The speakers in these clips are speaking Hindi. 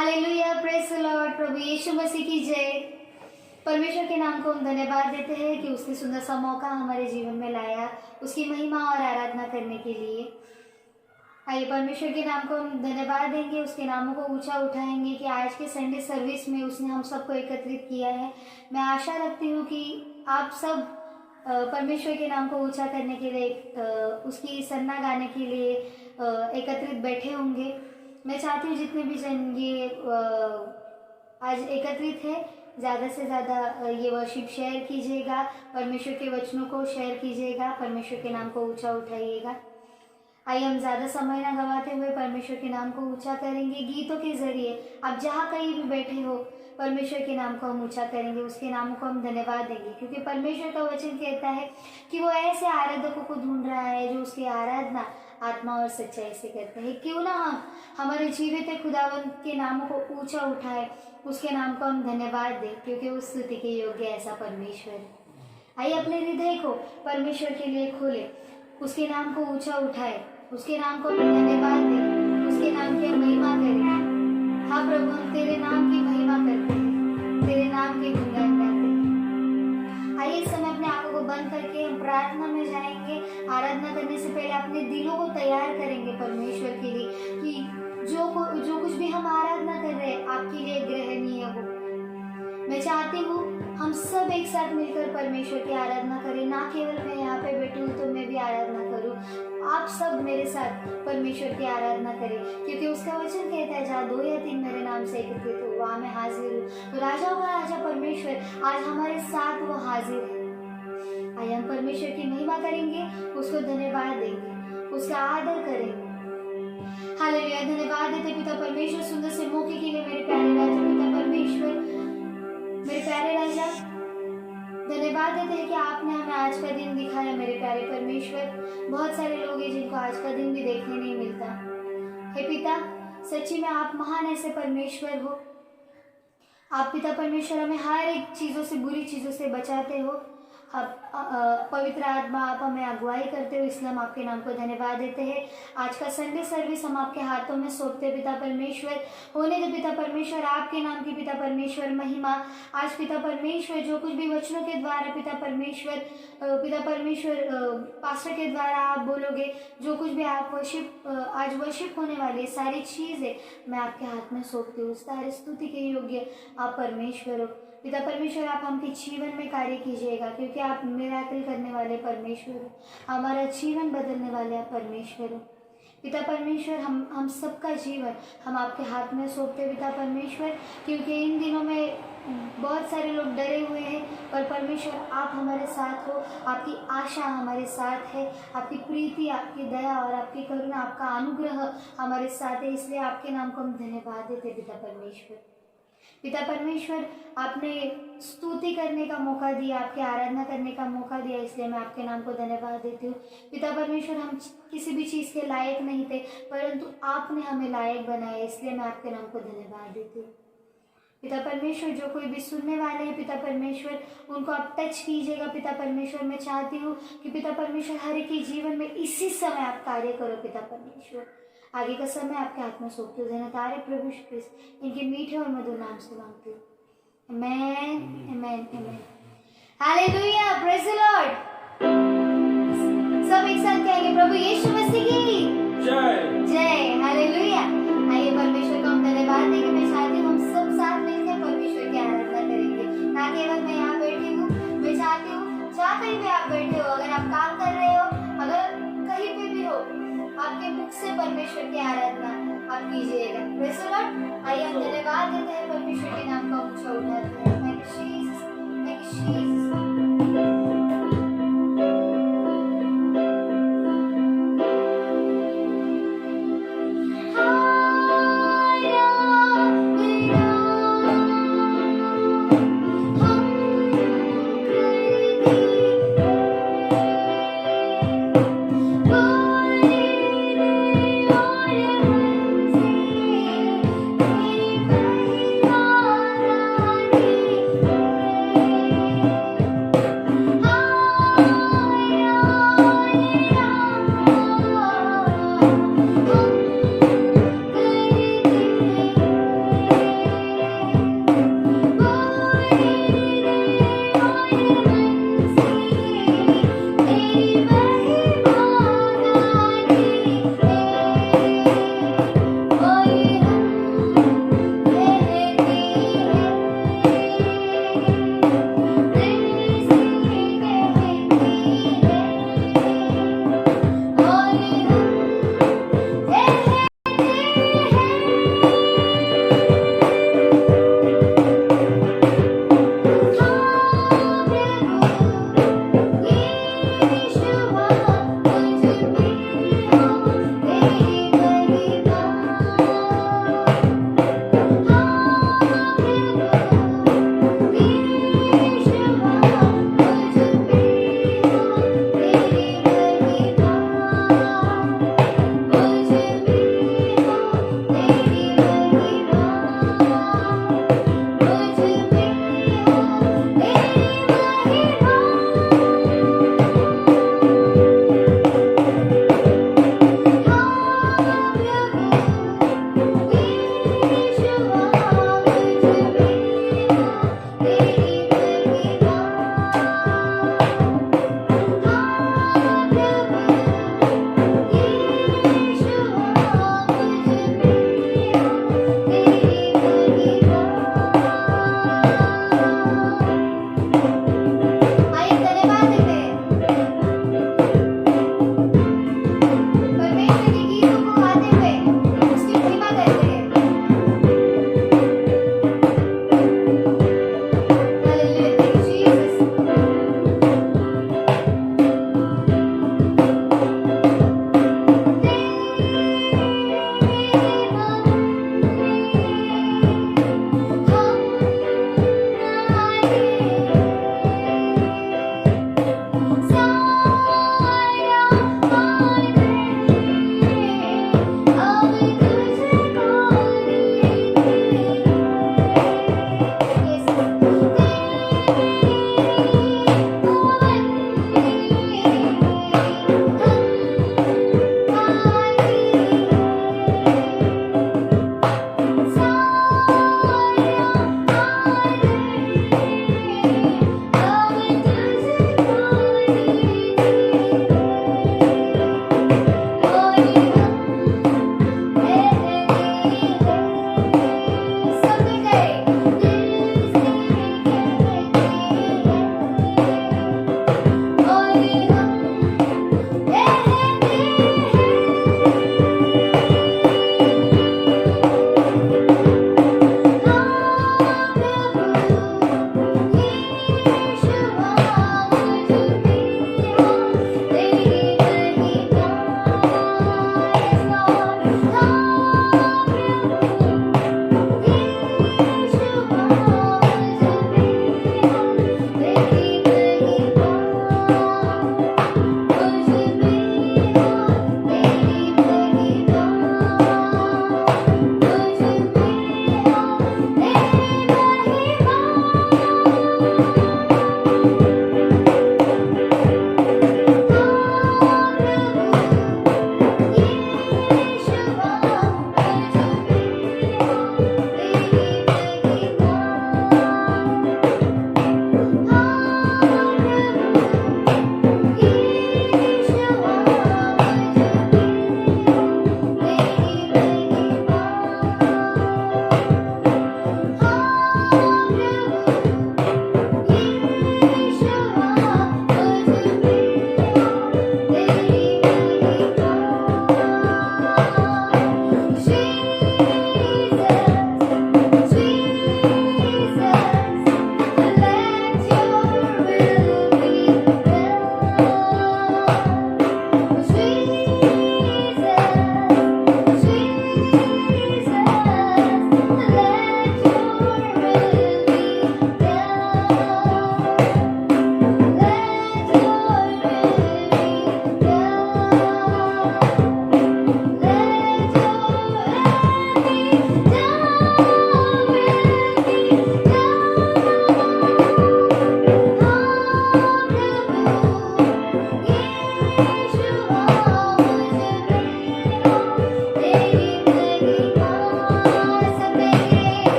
Hallelujah, praise the lord. प्रभु यीशु मसीह की जय। परमेश्वर के नाम को हम धन्यवाद देते हैं कि उसने सुंदर सा मौका हमारे जीवन में लाया उसकी महिमा और आराधना करने के लिए। आइए परमेश्वर के नाम को हम धन्यवाद देंगे, उसके नामों को ऊंचा उठाएंगे कि आज के संडे सर्विस में उसने हम सबको एकत्रित किया है। मैं आशा रखती हूँ कि आप सब परमेश्वर के नाम को ऊंचा करने के लिए, उसकी सराहना गाने के लिए एकत्रित बैठे होंगे। मैं चाहती हूँ जितने भी जन ये आज एकत्रित है, ज़्यादा से ज़्यादा ये वर्शिप शेयर कीजिएगा, परमेश्वर के वचनों को शेयर कीजिएगा, परमेश्वर के नाम को ऊंचा उठाइएगा। आइए हम ज़्यादा समय ना गवाते हुए परमेश्वर के नाम को ऊंचा करेंगे। गीतों के जरिए आप जहाँ कहीं भी बैठे हो, परमेश्वर के नाम को हम ऊंचा करेंगे, उसके नाम को हम धन्यवाद देंगे, क्योंकि परमेश्वर का वचन कहता है कि वो ऐसे आराधकों को ढूंढ रहा है जो उसकी आराधना आत्मा और सच्चाई से करते हैं। क्यों ना हम हमारे जीवित खुदावंत के नामों को ऊंचा उठाए, उसके नाम को हम धन्यवाद दें, क्योंकि उस स्तुति के योग्य ऐसा परमेश्वर है। आइए अपने हृदय को परमेश्वर के लिए खोले, उसके नाम को ऊंचा उठाए, उसके नाम को धन्यवाद दें, उसके नाम की हम महिमा करें। हाँ प्रभु, हम तेरे नाम की महिमा करते हैं, तेरे नाम के गुणगान गाते हैं। आइए इस समय अपने आंखों को बंद करके हम प्रार्थना में जाएंगे। आराधना करने से पहले अपने दिलों को तैयार करेंगे परमेश्वर के लिए कि जो कुछ भी हम आराधना कर रहे हैं आपके लिए ग्रहणीय हो। मैं चाहती हूँ हम सब एक साथ मिलकर परमेश्वर की आराधना करें। ना केवल मैं यहाँ पे बैठी हूँ तो मैं भी आराधना करूँ, आप सब मेरे साथ परमेश्वर की आराधना करें, क्योंकि उसका वचन कहता है जहाँ 2 या 3 मेरे नाम से एकत्रित हो वहाँ मैं हाजिर हूँ। तो राजा हुआ राजा परमेश्वर आज हमारे साथ वो हाजिर है। आइए हम परमेश्वर की महिमा करेंगे, उसको धन्यवाद देंगे, उसका आदर करेंगे। हालेलुया, धन्यवाद देते पिता परमेश्वर सुंदर से मौके के लिए। मेरे प्यारे राजा पिता परमेश्वर, मेरे प्यारे राजा, धन्यवाद देते हैं कि आपने हमें आज का दिन दिखाया। मेरे प्यारे परमेश्वर, बहुत सारे लोग हैं जिनको आज का दिन भी देखने नहीं मिलता। हे पिता, सच्ची में आप महान ऐसे परमेश्वर हो। आप पिता परमेश्वर हमें हर एक चीज़ों से, बुरी चीज़ों से बचाते हो। पवित्र आत्मा आप हमें अगुवाई करते हो, इसलिए हम आपके नाम को धन्यवाद देते हैं। आज का संडे सर्विस हम आपके हाथों में सौंपते हैं पिता परमेश्वर। होने दे पिता परमेश्वर आपके नाम की पिता परमेश्वर महिमा। आज पिता परमेश्वर जो कुछ भी वचनों के द्वारा पिता परमेश्वर पास्टर के द्वारा आप बोलोगे, जो कुछ भी आप आज वर्शिप होने वाली सारी चीज़ें मैं आपके हाथ में सौंपती हूँ। सारे स्तुति के योग्य आप परमेश्वर हो। पिता परमेश्वर आप हमके जीवन में कार्य कीजिएगा, क्योंकि आप मिराकल करने वाले परमेश्वर हो, हमारा जीवन बदलने वाले आप परमेश्वर हो। पिता परमेश्वर हम सबका जीवन हम आपके हाथ में सौंपते पिता परमेश्वर, क्योंकि इन दिनों में बहुत सारे लोग डरे हुए हैं, पर परमेश्वर आप हमारे साथ हो। आपकी आशा हमारे साथ है, आपकी प्रीति, आपकी दया और आपकी करुणा, आपका अनुग्रह हमारे साथ है, इसलिए आपके नाम को हम धन्यवाद देते पिता परमेश्वर। पिता परमेश्वर आपने स्तुति करने का मौका दिया, आपकी आराधना करने का मौका दिया, इसलिए मैं आपके नाम को धन्यवाद देती हूँ। पिता परमेश्वर हम किसी भी चीज़ के लायक नहीं थे, परंतु आपने हमें लायक बनाया, इसलिए मैं आपके नाम को धन्यवाद देती हूँ। पिता परमेश्वर जो कोई भी सुनने वाले हैं पिता परमेश्वर, उनको आप टच कीजिएगा पिता परमेश्वर। मैं चाहती हूँ कि पिता परमेश्वर हर एक के जीवन में इसी समय आप कार्य करो पिता परमेश्वर। आगे का समय आपके हाथ में सौंपती हूँ। तारे प्रभु क्रिस्त इनके मीठे और मधुर नाम से मांगती हूँ, amen amen amen. Hallelujah, praise the Lord. सब एक साथ कहेंगे प्रभु यीशु मसीह की जय जय। हालेलुया। आइए परमेश्वर को हम धन्यवाद देंगे। मैं चाहती हूँ हम सब साथ मिलकर परमेश्वर की आराधना करेंगे। ना केवल मैं यहाँ बैठी हूँ, मैं चाहती हूँ जहाँ कहीं भी आप बैठे हो, अगर आप काम कर रहे हो, अगर कहीं पे भी हो, आपके मुख से परमेश्वर की आराधना आप कीजिएगा। Praise the Lord. आइए हम धन्यवाद देते हैं, परमेश्वर के नाम का ऊंचा उठाते हैं। Thank you Jesus, thank you Jesus.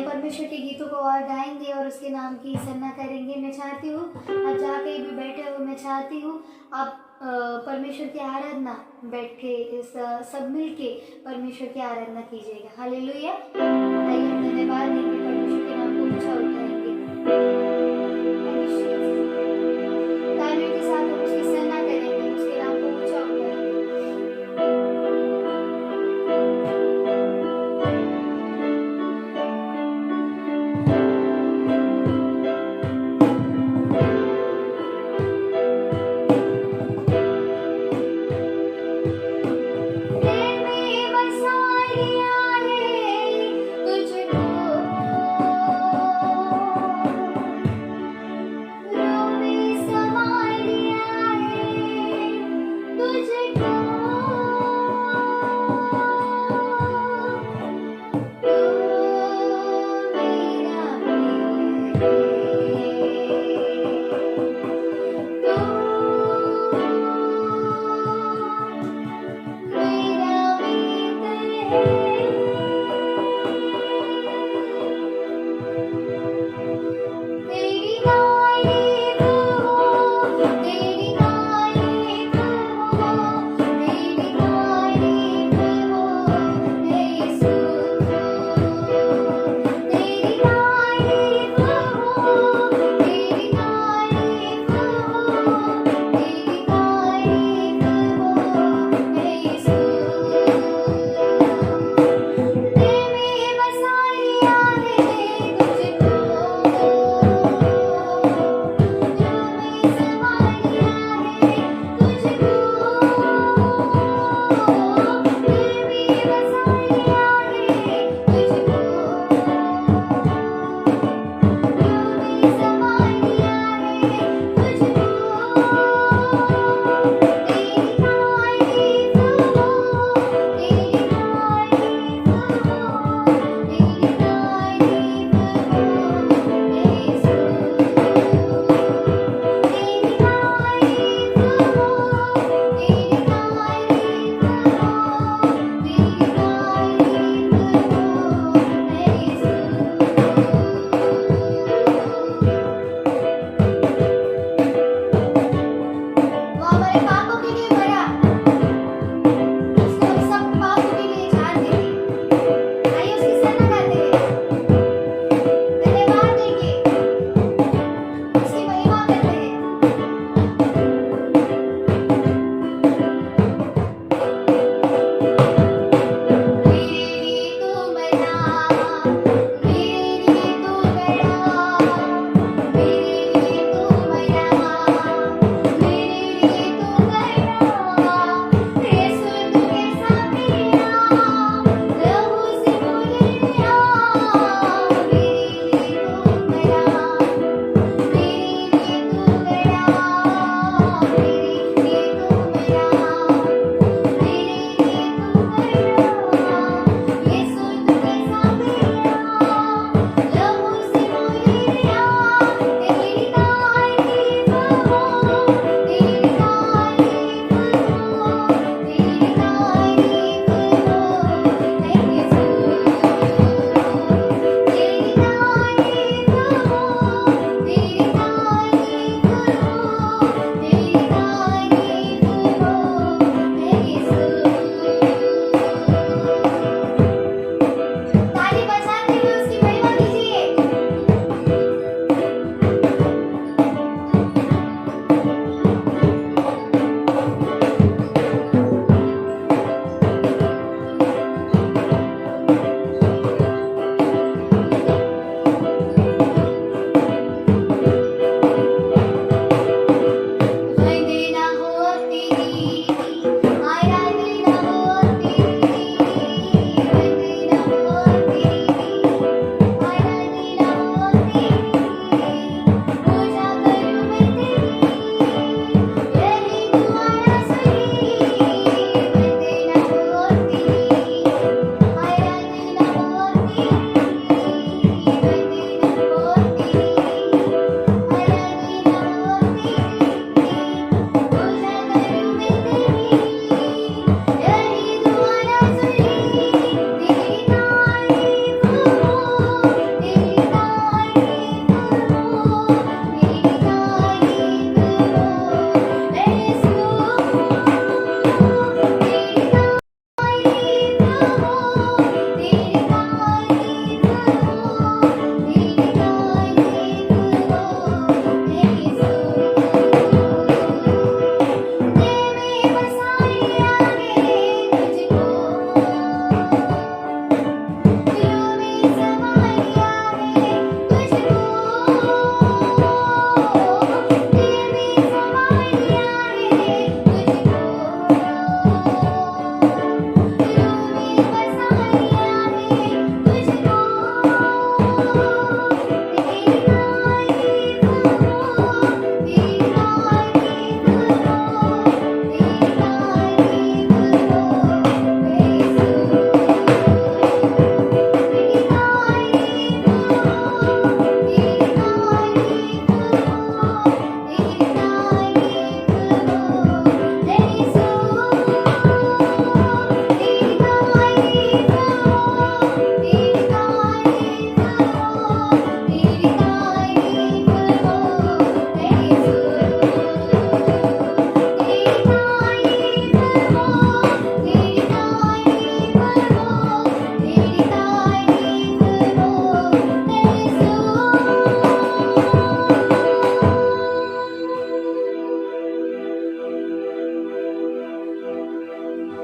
परमेश्वर के गीतों को और गाएंगे और उसके नाम की सराहना करेंगे। मैं चाहती हूँ आप जहाँ कहीं भी बैठे हो, मैं चाहती हूँ आप परमेश्वर की आराधना बैठ के सब मिल के परमेश्वर की आराधना कीजिएगा। हालेलुया। आइए हम धन्यवाद देंगे, परमेश्वर के नाम को ऊंचा उठाएंगे। तालियों के साथ हम उसकी सराहना करेंगे, उसके नाम को ऊंचा उठाएंगे।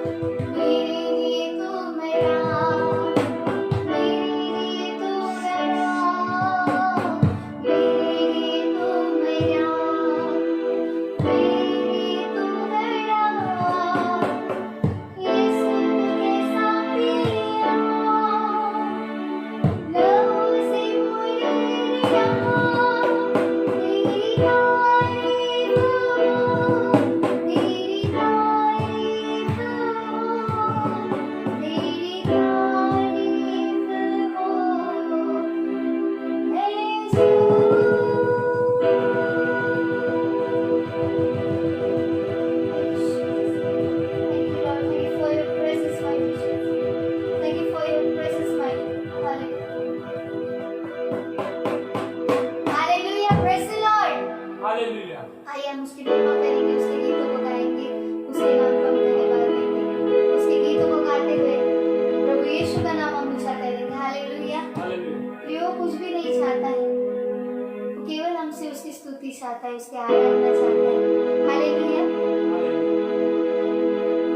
मेरे लिए तू मेरा, मेरे लिए तू मेरा, मेरे लिए तू मेरा, मेरे लिए तू मेरा, यीशु कैसा प्रिया, लहू से मुझे लिया, तेरी तारीफ हो, तेरी तारीफ हो, तेरी तारीफ हो, यीशु। Thank you, Lord. Thank you for your presence, my Jesus. Thank you for your presence, my Hallelujah. Hallelujah. Praise the Lord. Hallelujah. आइए हम उसकी महिमा करेंगे, उसके गीतों को गाएंगे, उसके नाम को हम धन्यवाद देंगे, उसके गीतों को गाते हुए प्रभु यीशु का नाम हम ऊंचा करेंगे। हालेलुया। हालेलुया। वो कुछ भी नहीं चाहता है, वो केवल हमसे उसकी स्तुति चाहता है, उसकी आराधना चाहता है। हालेलुया।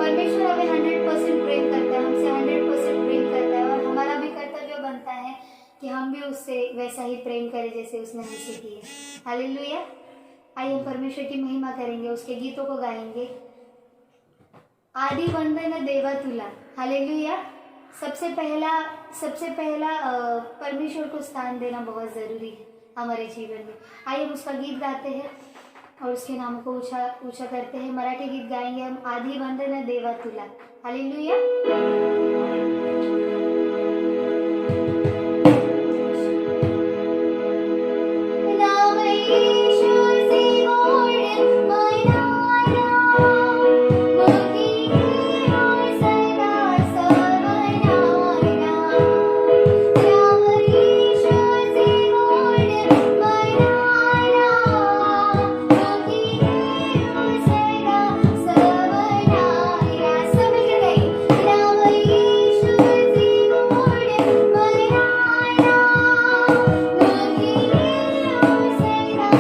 परमेश्वर हमें 100% प्रेम करता है, हमसे 100% प्रेम करता है, और हमारा भी कर्तव्य बनता है कि हम भी उससे वैसा ही प्रेम करें जैसे उसने हमसे किया। हालेलुया। आइए हम परमेश्वर की महिमा करेंगे, उसके गीतों को गाएंगे। आदि वंदन देवा तुला। हालेलुया। सबसे पहला परमेश्वर को स्थान देना बहुत ज़रूरी है हमारे जीवन में। आइए हम उसका गीत गाते हैं और उसके नाम को ऊंचा करते हैं। मराठी गीत गाएंगे हम, आदि वंदन देवा तुला। हालेलुया। नाम यीशु से मोड़ मनाया, मोगी और सदा सबनाया। नाम यीशु से मोड़ मनाया, मोगी और सदा सबनाया। सब मिल गई। नाम यीशु से मोड़ मनाया, मोगी और सदा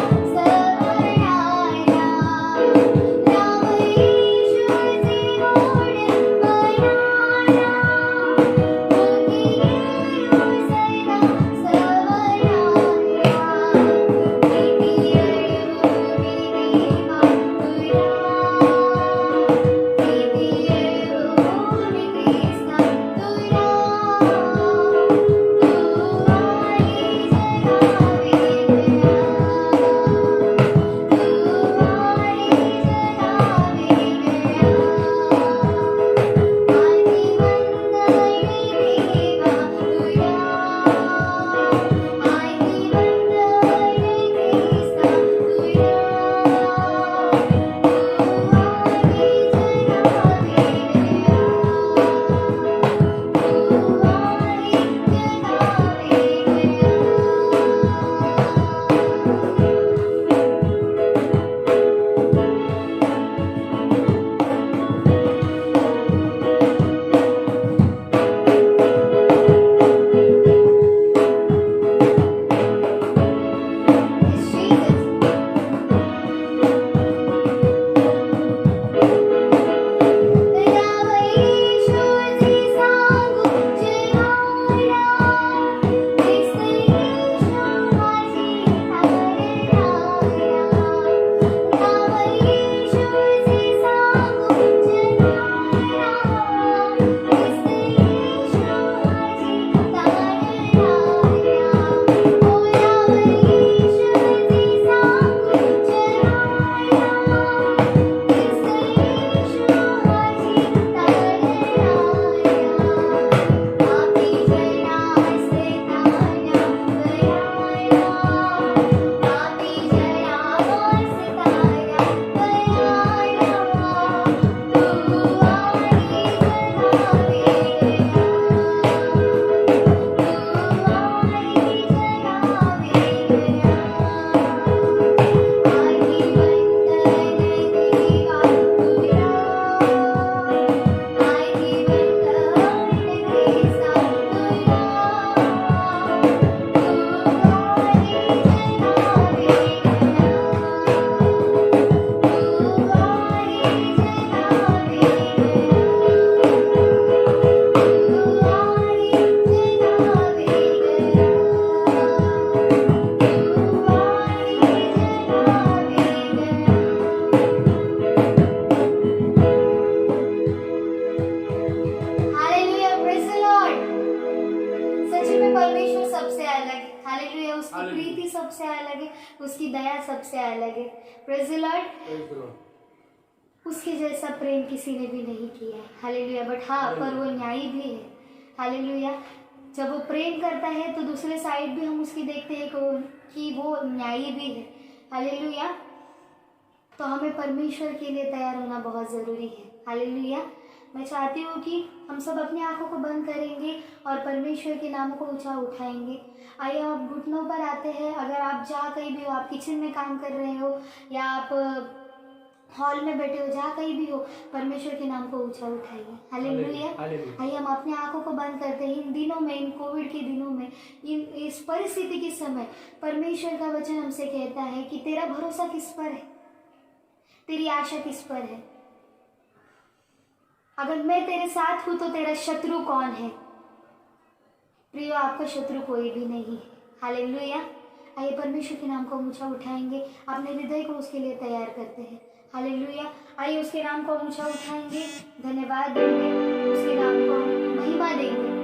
सबसे अलग है, उसकी दया सबसे अलग है। Praise the Lord. उसके जैसा प्रेम किसी ने भी नहीं किया है। हालेलुया। बट हाँ, पर वो न्यायी भी है। हालेलुया। जब वो प्रेम करता है तो दूसरे साइड भी हम उसकी देखते हैं कि वो न्यायी भी है। हालेलुया। तो हमें परमेश्वर के लिए तैयार होना बहुत ज़रूरी है। हालेलुया। मैं चाहती हूँ कि हम सब अपनी आंखों को बंद करेंगे और परमेश्वर के नाम को ऊंचा उठाएंगे। आइए आप घुटनों पर आते हैं। अगर आप जहाँ कहीं भी हो, आप किचन में काम कर रहे हो या आप हॉल में बैठे हो, जहाँ कहीं भी हो, परमेश्वर के नाम को ऊंचा उठाइए। हालेलुया। आइए हम अपनी आंखों को बंद करते हैं। इन दिनों में, इन कोविड के दिनों में, इस परिस्थिति के समय परमेश्वर का वचन हमसे कहता है कि तेरा भरोसा किस पर है, तेरी आशा किस पर है। अगर मैं तेरे साथ हूं तो तेरा शत्रु कौन है? प्रियो, आपका शत्रु कोई भी नहीं है। हालेलुया। आइए परमेश्वर के नाम को ऊंचा उठाएंगे, अपने हृदय को उसके लिए तैयार करते हैं। हालेलुया। आइए उसके नाम को ऊंचा उठाएंगे, धन्यवाद देंगे, उसके नाम को महिमा देंगे।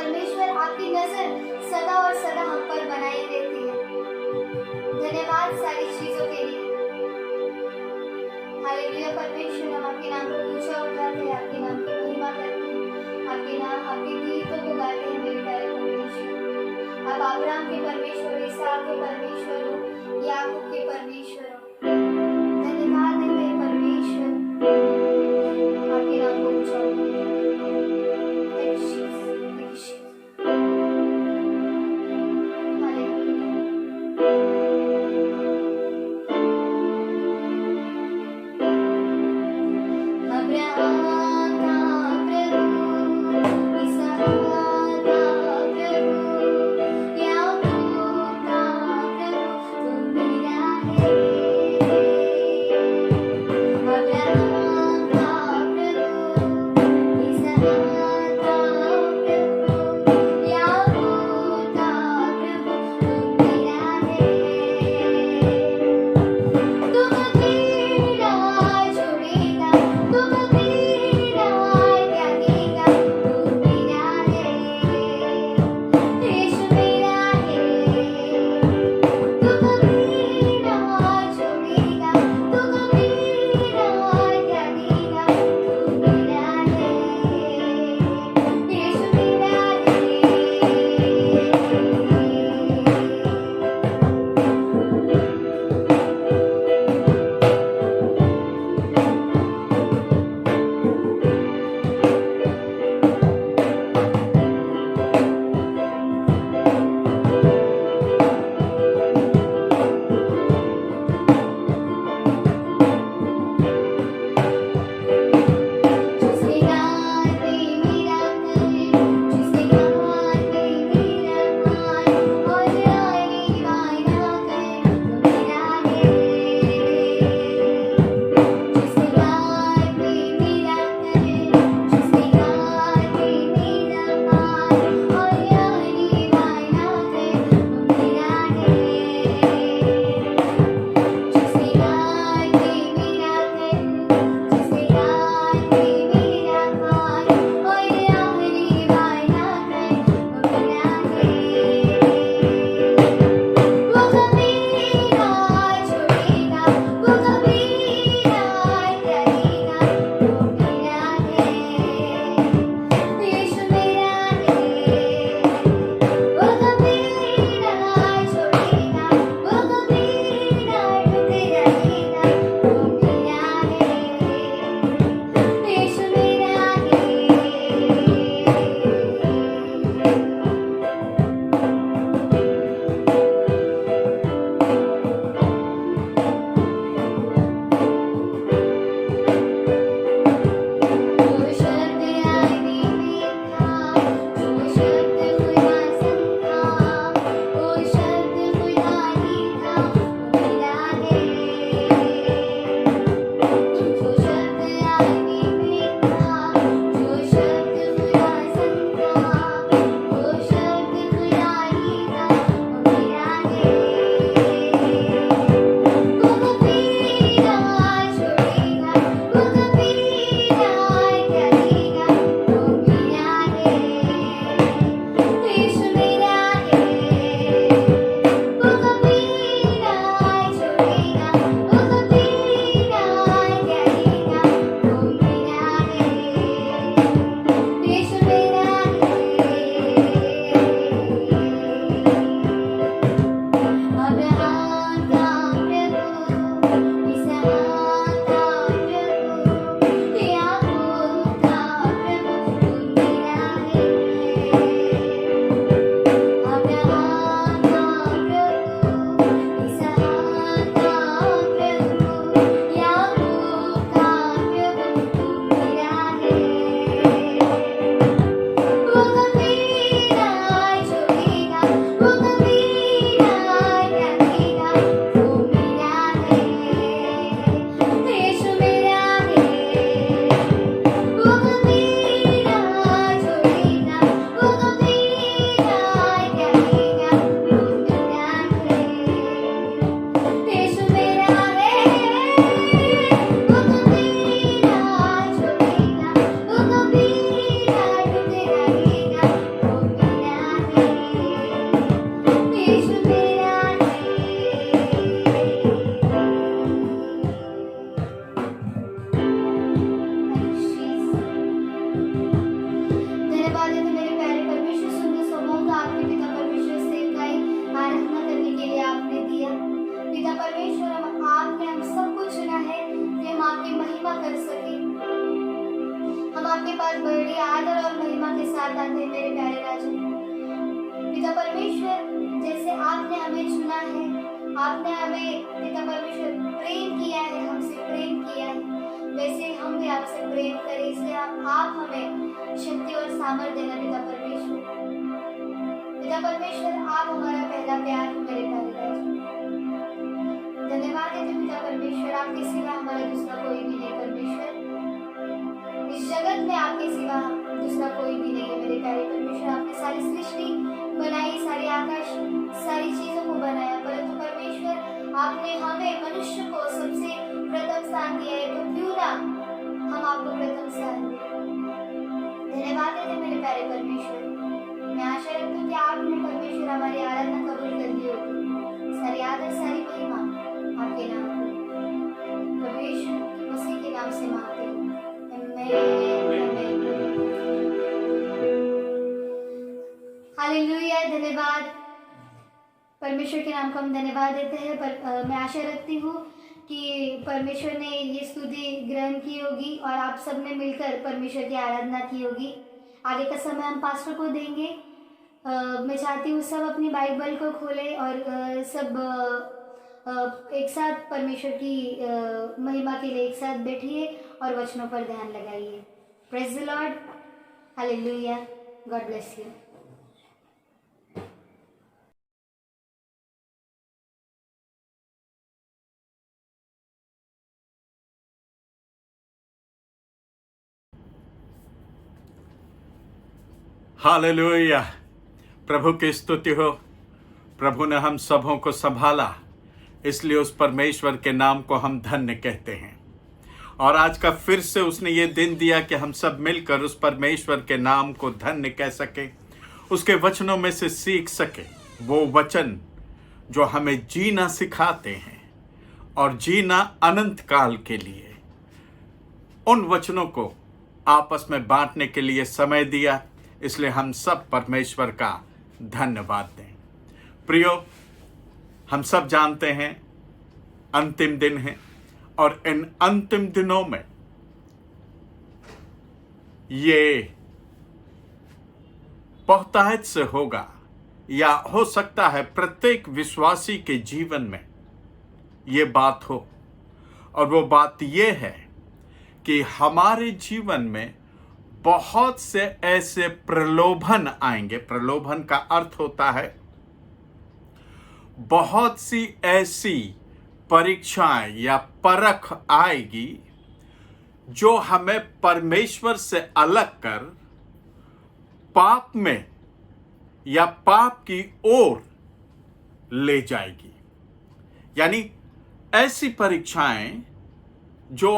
परमेश्वर आपकी नजर सदा और सदा हम पर बनाई रहती है। धन्यवाद सारी चीजों के लिए। हालेलुया परमेश्वर, हम आपके नाम को ऊंचा उठाते हैं, आपके नाम की महिमा करते हैं, आपके नाम आपके गीतों को गाते हैं मेरे प्यारे परमेश्वर। आप अब्राहम के परमेश्वर, इसहाक के परमेश्वर हो, याकूब के परमेश्वर हो। धन्यवाद देते हैं परमेश्वर, आपके नाम को ऊंचा उठाते हैं। Thank you, Jesus. Thank you, Jesus. Abraham का प्रभु, इसहाक का प्रभु, याकूब का प्रभु, तू मेरा है। आपके पास बड़ी आदर और महिमा के साथ आते हैं मेरे प्यारे राजा। पिता परमेश्वर, जैसे आपने हमें चुना है, आपने हमें पिता परमेश्वर प्रेम किया है, हमसे प्रेम किया है, वैसे हम भी आपसे प्रेम करें। इसलिए आप हमें शक्ति और सामर्थ्य देना पिता परमेश्वर। पिता परमेश्वर, आप हमारा पहला प्यार हो मेरे प्यारे राजा। धन्यवाद है पिता परमेश्वर, आपके सिवा हमारा दूसरा कोई भी नहीं परमेश्वर। इस जगत में आपके सिवा दूसरा कोई भी नहीं है मेरे प्यारे परमेश्वर। आपने सारी सृष्टि बनाई, सारे आकाश, सारी चीजों को बनाया, परंतु परमेश्वर आपने हमें मनुष्य को सबसे प्रथम स्थान दिया है, तो क्यों ना हम आपको प्रथम स्थान दें। धन्यवाद है मेरे प्यारे परमेश्वर। मैं आशा रखती हूँ कि आपने परमेश्वर हमारी आराधना कबूल कर ली होगी। सारी आदर, सारी महिमा आपके नाम को प्रभु यीशु मसीह के नाम से मांगते हैं। हालेलुया। धन्यवाद परमेश्वर के नाम को हम धन्यवाद देते हैं। पर मैं आशा रखती हूँ कि परमेश्वर ने ये स्तुति ग्रहण की होगी और आप सब ने मिलकर परमेश्वर की आराधना की होगी। आगे का समय हम पास्टर को देंगे। मैं चाहती हूँ सब अपनी बाइबल को खोलें और सब एक साथ परमेश्वर की महिमा के लिए एक साथ बैठिए और वचनों पर ध्यान लगाइए। Praise the Lord. Hallelujah. God bless you. Hallelujah. प्रभु की स्तुति हो। प्रभु ने हम सबों को संभाला, इसलिए उस परमेश्वर के नाम को हम धन्य कहते हैं। और आज का फिर से उसने ये दिन दिया कि हम सब मिलकर उस परमेश्वर के नाम को धन्य कह सके, उसके वचनों में से सीख सके, वो वचन जो हमें जीना सिखाते हैं और जीना अनंत काल के लिए। उन वचनों को आपस में बांटने के लिए समय दिया, इसलिए हम सब परमेश्वर का धन्यवाद दें। प्रियो, हम सब जानते हैं अंतिम दिन है और इन अंतिम दिनों में ये बहुतायत से होगा, या हो सकता है प्रत्येक विश्वासी के जीवन में ये बात हो। और वो बात ये है कि हमारे जीवन में बहुत से ऐसे प्रलोभन आएंगे। प्रलोभन का अर्थ होता है बहुत सी ऐसी परीक्षाएं या परख आएगी जो हमें परमेश्वर से अलग कर पाप में या पाप की ओर ले जाएगी। यानी ऐसी परीक्षाएं जो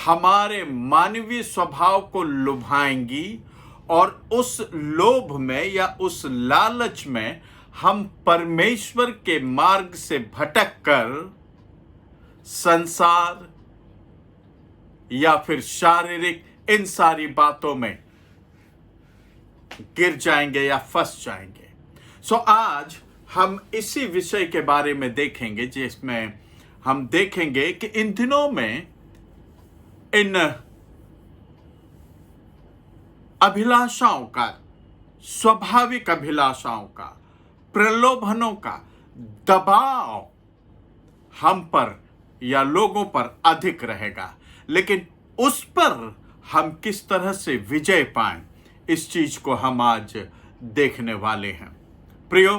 हमारे मानवीय स्वभाव को लुभाएंगी और उस लोभ में या उस लालच में हम परमेश्वर के मार्ग से भटक कर संसार या फिर शारीरिक इन सारी बातों में गिर जाएंगे या फंस जाएंगे। सो आज हम इसी विषय के बारे में देखेंगे, जिसमें हम देखेंगे कि इन दिनों में इन अभिलाषाओं का, स्वाभाविक अभिलाषाओं का, प्रलोभनों का दबाव हम पर या लोगों पर अधिक रहेगा, लेकिन उस पर हम किस तरह से विजय पाएं, इस चीज को हम आज देखने वाले हैं। प्रियो,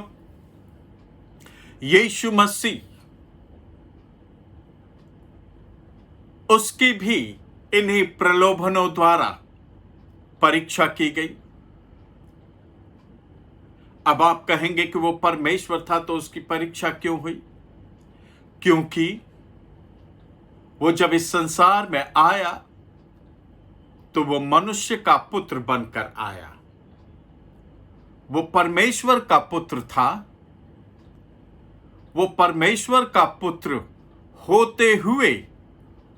यीशु मसीह, उसकी भी इन्हीं प्रलोभनों द्वारा परीक्षा की गई। अब आप कहेंगे कि वो परमेश्वर था तो उसकी परीक्षा क्यों हुई? क्योंकि वो जब इस संसार में आया तो वो मनुष्य का पुत्र बनकर आया। वो परमेश्वर का पुत्र था। वो परमेश्वर का पुत्र होते हुए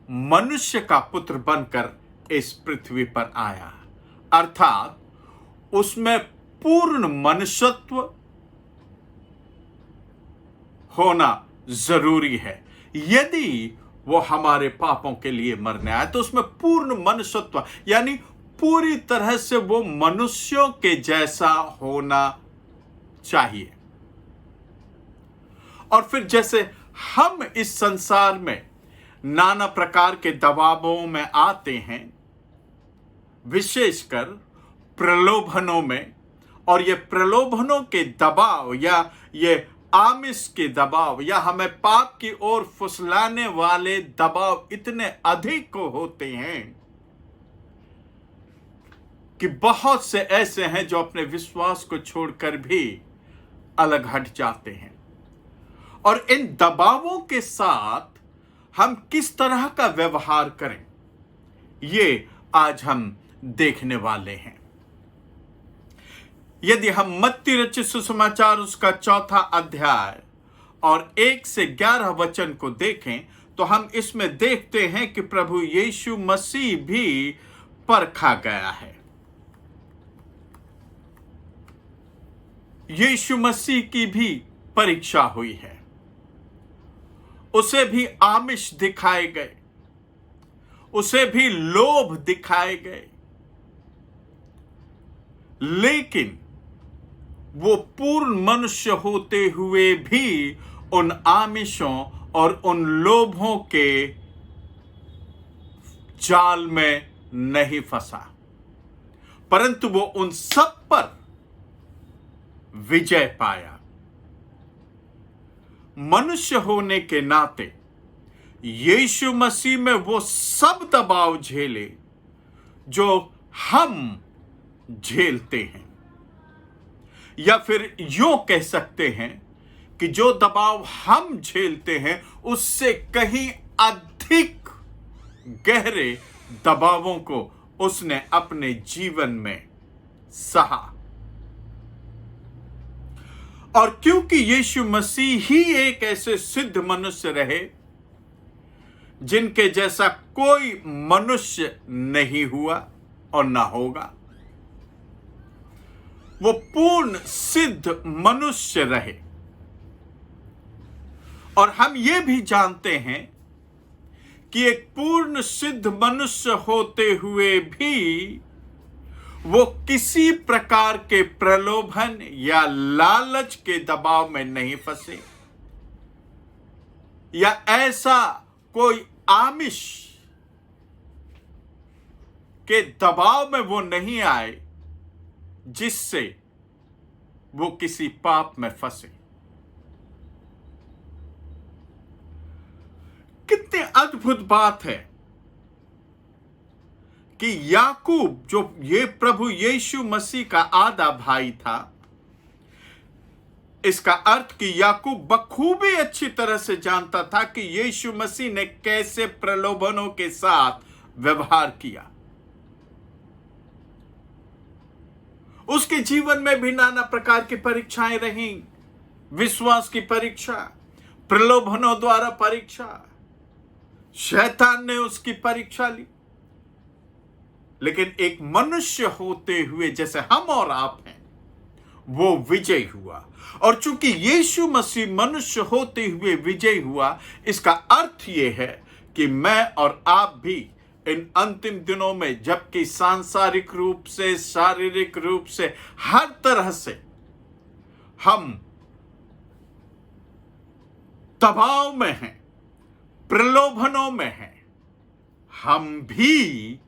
मनुष्य का पुत्र बनकर इस पृथ्वी पर आया, अर्थात उसमें पूर्ण मनुष्यत्व होना जरूरी है। यदि वो हमारे पापों के लिए मरने आया तो उसमें पूर्ण मनुष्यत्व यानी पूरी तरह से वो मनुष्यों के जैसा होना चाहिए। और फिर जैसे हम इस संसार में नाना प्रकार के दबावों में आते हैं, विशेषकर प्रलोभनों में, और ये प्रलोभनों के दबाव या ये आमिष के दबाव या हमें पाप की ओर फुसलाने वाले दबाव इतने अधिक होते हैं कि बहुत से ऐसे हैं जो अपने विश्वास को छोड़कर भी अलग हट जाते हैं। और इन दबावों के साथ हम किस तरह का व्यवहार करें, ये आज हम देखने वाले हैं। यदि हम मत्ती रचित सुसमाचार उसका 4 अध्याय और 1 से 11 वचन को देखें तो हम इसमें देखते हैं कि प्रभु यीशु मसीह भी परखा गया है। यीशु मसीह की भी परीक्षा हुई है, उसे भी आमिष दिखाए गए, उसे भी लोभ दिखाए गए, लेकिन वो पूर्ण मनुष्य होते हुए भी उन आमिषों और उन लोभों के जाल में नहीं फंसा, परंतु वो उन सब पर विजय पाया। मनुष्य होने के नाते यीशु मसीह में वो सब दबाव झेले जो हम झेलते हैं, या फिर यूं कह सकते हैं कि जो दबाव हम झेलते हैं उससे कहीं अधिक गहरे दबावों को उसने अपने जीवन में सहा। और क्योंकि यीशु मसीह ही एक ऐसे सिद्ध मनुष्य रहे जिनके जैसा कोई मनुष्य नहीं हुआ और ना होगा, वो पूर्ण सिद्ध मनुष्य रहे। और हम ये भी जानते हैं कि एक पूर्ण सिद्ध मनुष्य होते हुए भी वो किसी प्रकार के प्रलोभन या लालच के दबाव में नहीं फंसे, या ऐसा कोई आमिष के दबाव में वो नहीं आए जिससे वो किसी पाप में फंसे। कितनी अद्भुत बात है कि याकूब, जो ये प्रभु यीशु मसीह का आधा भाई था, इसका अर्थ कि याकूब बखूबी अच्छी तरह से जानता था कि यीशु मसीह ने कैसे प्रलोभनों के साथ व्यवहार किया। उसके जीवन में भी नाना प्रकार की परीक्षाएं रहीं, विश्वास की परीक्षा, प्रलोभनों द्वारा परीक्षा, शैतान ने उसकी परीक्षा ली। लेकिन एक मनुष्य होते हुए जैसे हम और आप हैं, वो विजय हुआ। और चूंकि यीशु मसीह मनुष्य होते हुए विजय हुआ, इसका अर्थ यह है कि मैं और आप भी इन अंतिम दिनों में, जबकि सांसारिक रूप से, शारीरिक रूप से, हर तरह से हम दबाव में हैं, प्रलोभनों में हैं, हम भी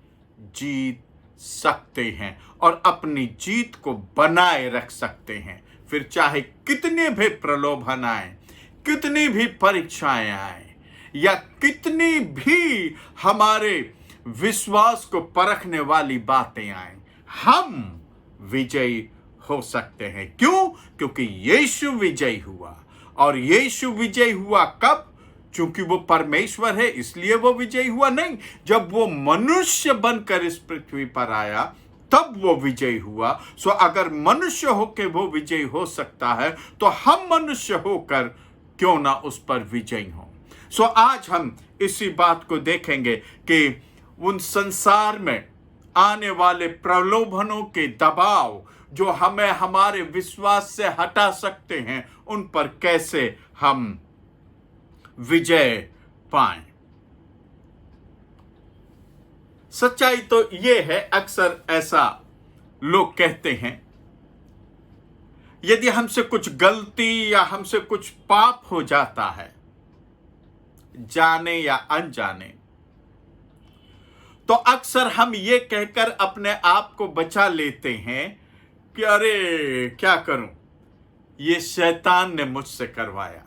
जीत सकते हैं और अपनी जीत को बनाए रख सकते हैं। फिर चाहे कितने भी प्रलोभन आए, कितनी भी परीक्षाएं आए, या कितनी भी हमारे विश्वास को परखने वाली बातें आए, हम विजयी हो सकते हैं। क्यों? क्योंकि यीशु विजयी हुआ। और यीशु विजयी हुआ कब? चूंकि वो परमेश्वर है इसलिए वो विजयी हुआ? नहीं, जब वो मनुष्य बनकर इस पृथ्वी पर आया तब वो विजयी हुआ। सो अगर मनुष्य होकर वो विजयी हो सकता है तो हम मनुष्य होकर क्यों ना उस पर विजयी हो। सो आज हम इसी बात को देखेंगे कि उन संसार में आने वाले प्रलोभनों के दबाव जो हमें हमारे विश्वास से हटा सकते हैं, उन पर कैसे हम विजय पाएं। सच्चाई तो ये है, अक्सर ऐसा लोग कहते हैं, यदि हमसे कुछ गलती या हमसे कुछ पाप हो जाता है, जाने या अनजाने, तो अक्सर हम ये कहकर अपने आप को बचा लेते हैं कि अरे क्या करूं, ये शैतान ने मुझसे करवाया।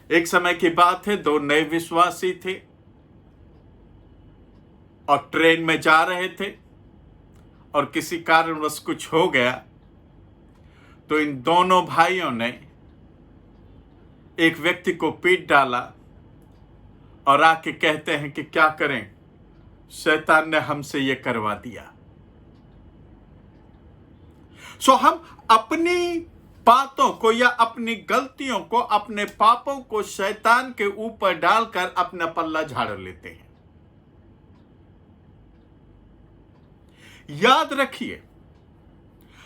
एक समय की बात है, दो नए विश्वासी थे और ट्रेन में जा रहे थे और किसी कारणवश कुछ हो गया, तो इन दोनों भाइयों ने एक व्यक्ति को पीट डाला और आके कहते हैं कि क्या करें, शैतान ने हमसे ये करवा दिया। सो हम अपनी बातों को या अपनी गलतियों को, अपने पापों को शैतान के ऊपर डालकर अपना पल्ला झाड़ लेते हैं। याद रखिए,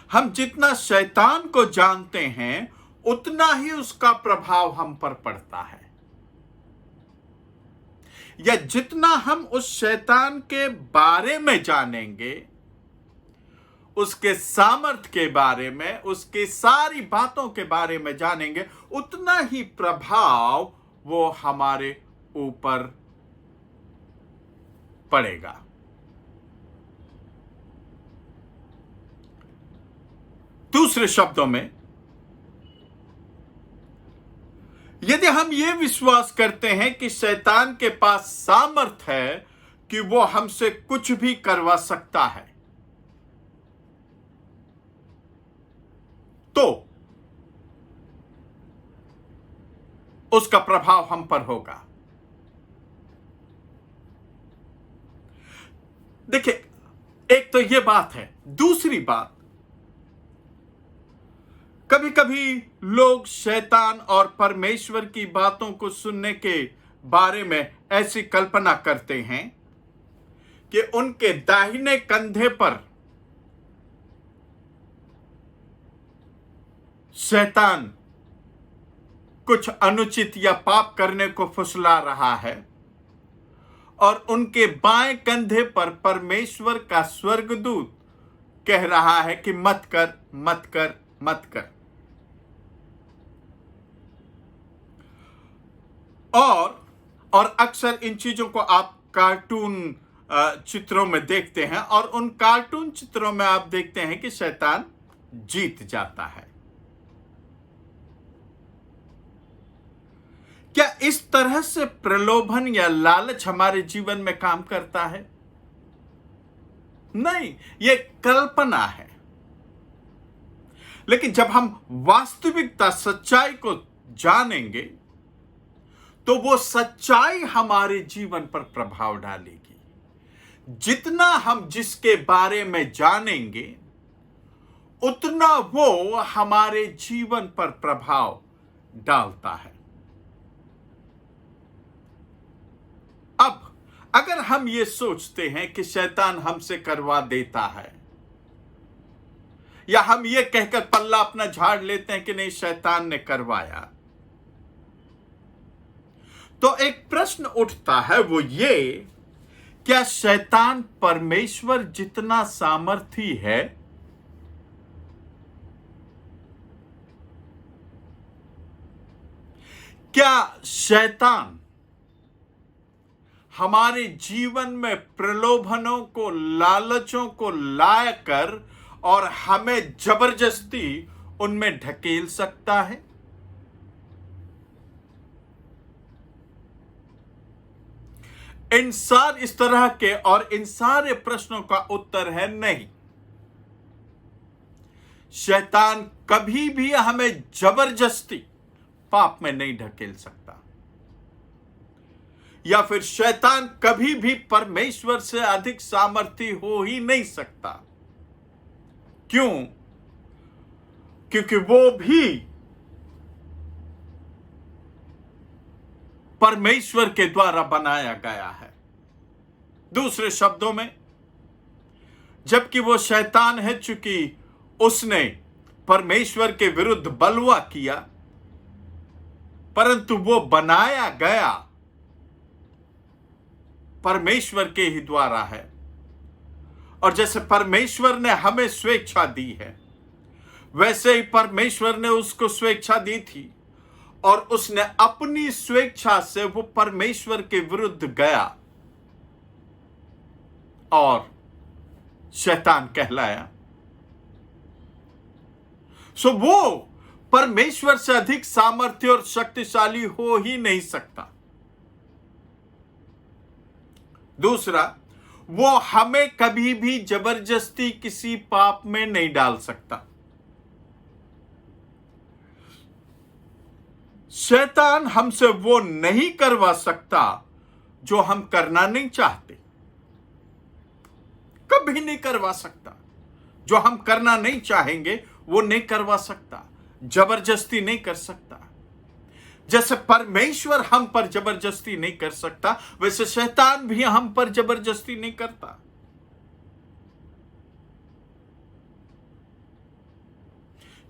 हम जितना शैतान को जानते हैं उतना ही उसका प्रभाव हम पर पड़ता है, या जितना हम उस शैतान के बारे में जानेंगे, उसके सामर्थ्य के बारे में, उसकी सारी बातों के बारे में जानेंगे, उतना ही प्रभाव वो हमारे ऊपर पड़ेगा। दूसरे शब्दों में, यदि हम ये विश्वास करते हैं कि शैतान के पास सामर्थ्य है कि वो हमसे कुछ भी करवा सकता है, तो उसका प्रभाव हम पर होगा। देखिए, एक तो ये बात है। दूसरी बात, कभी कभी लोग शैतान और परमेश्वर की बातों को सुनने के बारे में ऐसी कल्पना करते हैं कि उनके दाहिने कंधे पर शैतान कुछ अनुचित या पाप करने को फुसला रहा है और उनके बाएं कंधे पर परमेश्वर का स्वर्गदूत कह रहा है कि मत कर, मत कर, मत कर। और अक्सर इन चीजों को आप कार्टून चित्रों में देखते हैं और उन कार्टून चित्रों में आप देखते हैं कि शैतान जीत जाता है। क्या इस तरह से प्रलोभन या लालच हमारे जीवन में काम करता है? नहीं, यह कल्पना है। लेकिन जब हम वास्तविकता, सच्चाई को जानेंगे, तो वो सच्चाई हमारे जीवन पर प्रभाव डालेगी। जितना हम जिसके बारे में जानेंगे, उतना वो हमारे जीवन पर प्रभाव डालता है। अब अगर हम ये सोचते हैं कि शैतान हमसे करवा देता है, या हम ये कहकर पल्ला अपना झाड़ लेते हैं कि नहीं, शैतान ने करवाया, तो एक प्रश्न उठता है, वो ये, क्या शैतान परमेश्वर जितना सामर्थी है? क्या शैतान हमारे जीवन में प्रलोभनों को, लालचों को लाकर और हमें जबरदस्ती उनमें ढकेल सकता है? इस तरह के और इन सारे प्रश्नों का उत्तर है नहीं। शैतान कभी भी हमें जबरदस्ती पाप में नहीं ढकेल सकता, या फिर शैतान कभी भी परमेश्वर से अधिक सामर्थी हो ही नहीं सकता। क्यों? क्योंकि वो भी परमेश्वर के द्वारा बनाया गया है। दूसरे शब्दों में, जबकि वो शैतान है, चूंकि उसने परमेश्वर के विरुद्ध बलवा किया, परंतु वो बनाया गया परमेश्वर के ही द्वारा है। और जैसे परमेश्वर ने हमें स्वेच्छा दी है, वैसे ही परमेश्वर ने उसको स्वेच्छा दी थी, और उसने अपनी स्वेच्छा से वो परमेश्वर के विरुद्ध गया और शैतान कहलाया। सो वो परमेश्वर से अधिक सामर्थ्य और शक्तिशाली हो ही नहीं सकता। दूसरा, वो हमें कभी भी जबरदस्ती किसी पाप में नहीं डाल सकता। शैतान हमसे वो नहीं करवा सकता जो हम करना नहीं चाहते, कभी नहीं करवा सकता। जो हम करना नहीं चाहेंगे वो नहीं करवा सकता, जबरदस्ती नहीं कर सकता। जैसे परमेश्वर हम पर जबरदस्ती नहीं कर सकता, वैसे शैतान भी हम पर जबरदस्ती नहीं करता।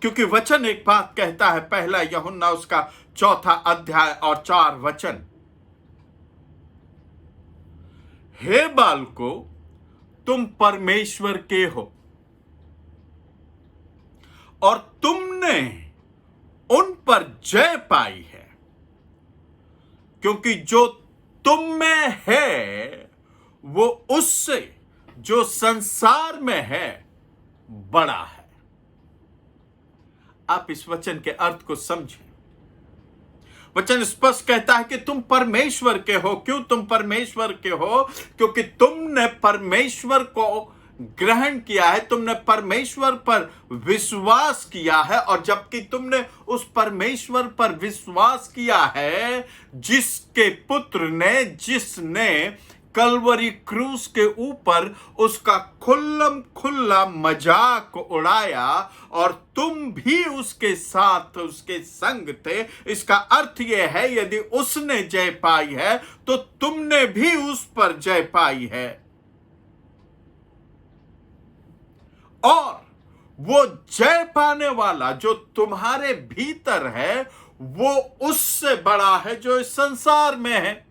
क्योंकि वचन एक बात कहता है, पहला यूहन्ना उसका 4 अध्याय और 4 वचन, हे बालको तुम परमेश्वर के हो और तुमने उन पर जय पाई है, क्योंकि जो तुम में है वो उससे जो संसार में है बड़ा है। आप इस वचन के अर्थ को समझें। वचन स्पष्ट कहता है कि तुम परमेश्वर के हो। क्यों तुम परमेश्वर के हो? क्योंकि तुमने परमेश्वर को ग्रहण किया है, तुमने परमेश्वर पर विश्वास किया है। और जबकि तुमने उस परमेश्वर पर विश्वास किया है जिसके पुत्र ने, जिसने कलवरी क्रूस के ऊपर उसका खुल्लम खुल्ला मजाक उड़ाया, और तुम भी उसके साथ उसके संग थे। इसका अर्थ यह है, यदि उसने जय पाई है तो तुमने भी उस पर जय पाई है। और वो जय पाने वाला जो तुम्हारे भीतर है वो उससे बड़ा है जो इस संसार में है।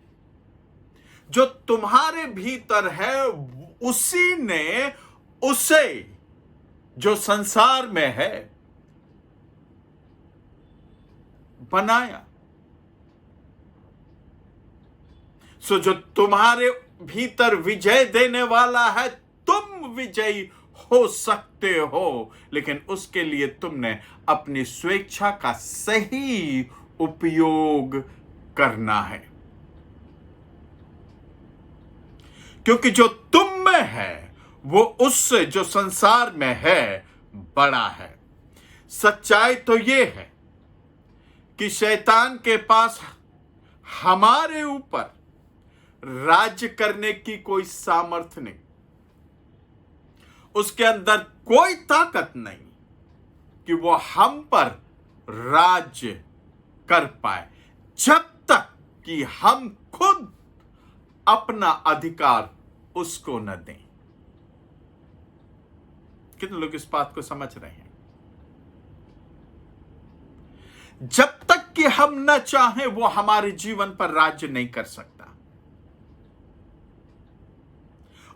जो तुम्हारे भीतर है उसी ने उसे जो संसार में है बनाया। सो जो तुम्हारे भीतर विजय देने वाला है, तुम विजयी हो सकते हो, लेकिन उसके लिए तुमने अपनी स्वेच्छा का सही उपयोग करना है। क्योंकि जो तुम में है वो उससे जो संसार में है बड़ा है। सच्चाई तो ये है कि शैतान के पास हमारे ऊपर राज्य करने की कोई सामर्थ्य नहीं, उसके अंदर कोई ताकत नहीं कि वो हम पर राज्य कर पाए, जब तक कि हम खुद अपना अधिकार उसको न दें। कितने लोग इस बात को समझ रहे हैं? जब तक कि हम न चाहें वो हमारे जीवन पर राज्य नहीं कर सकता,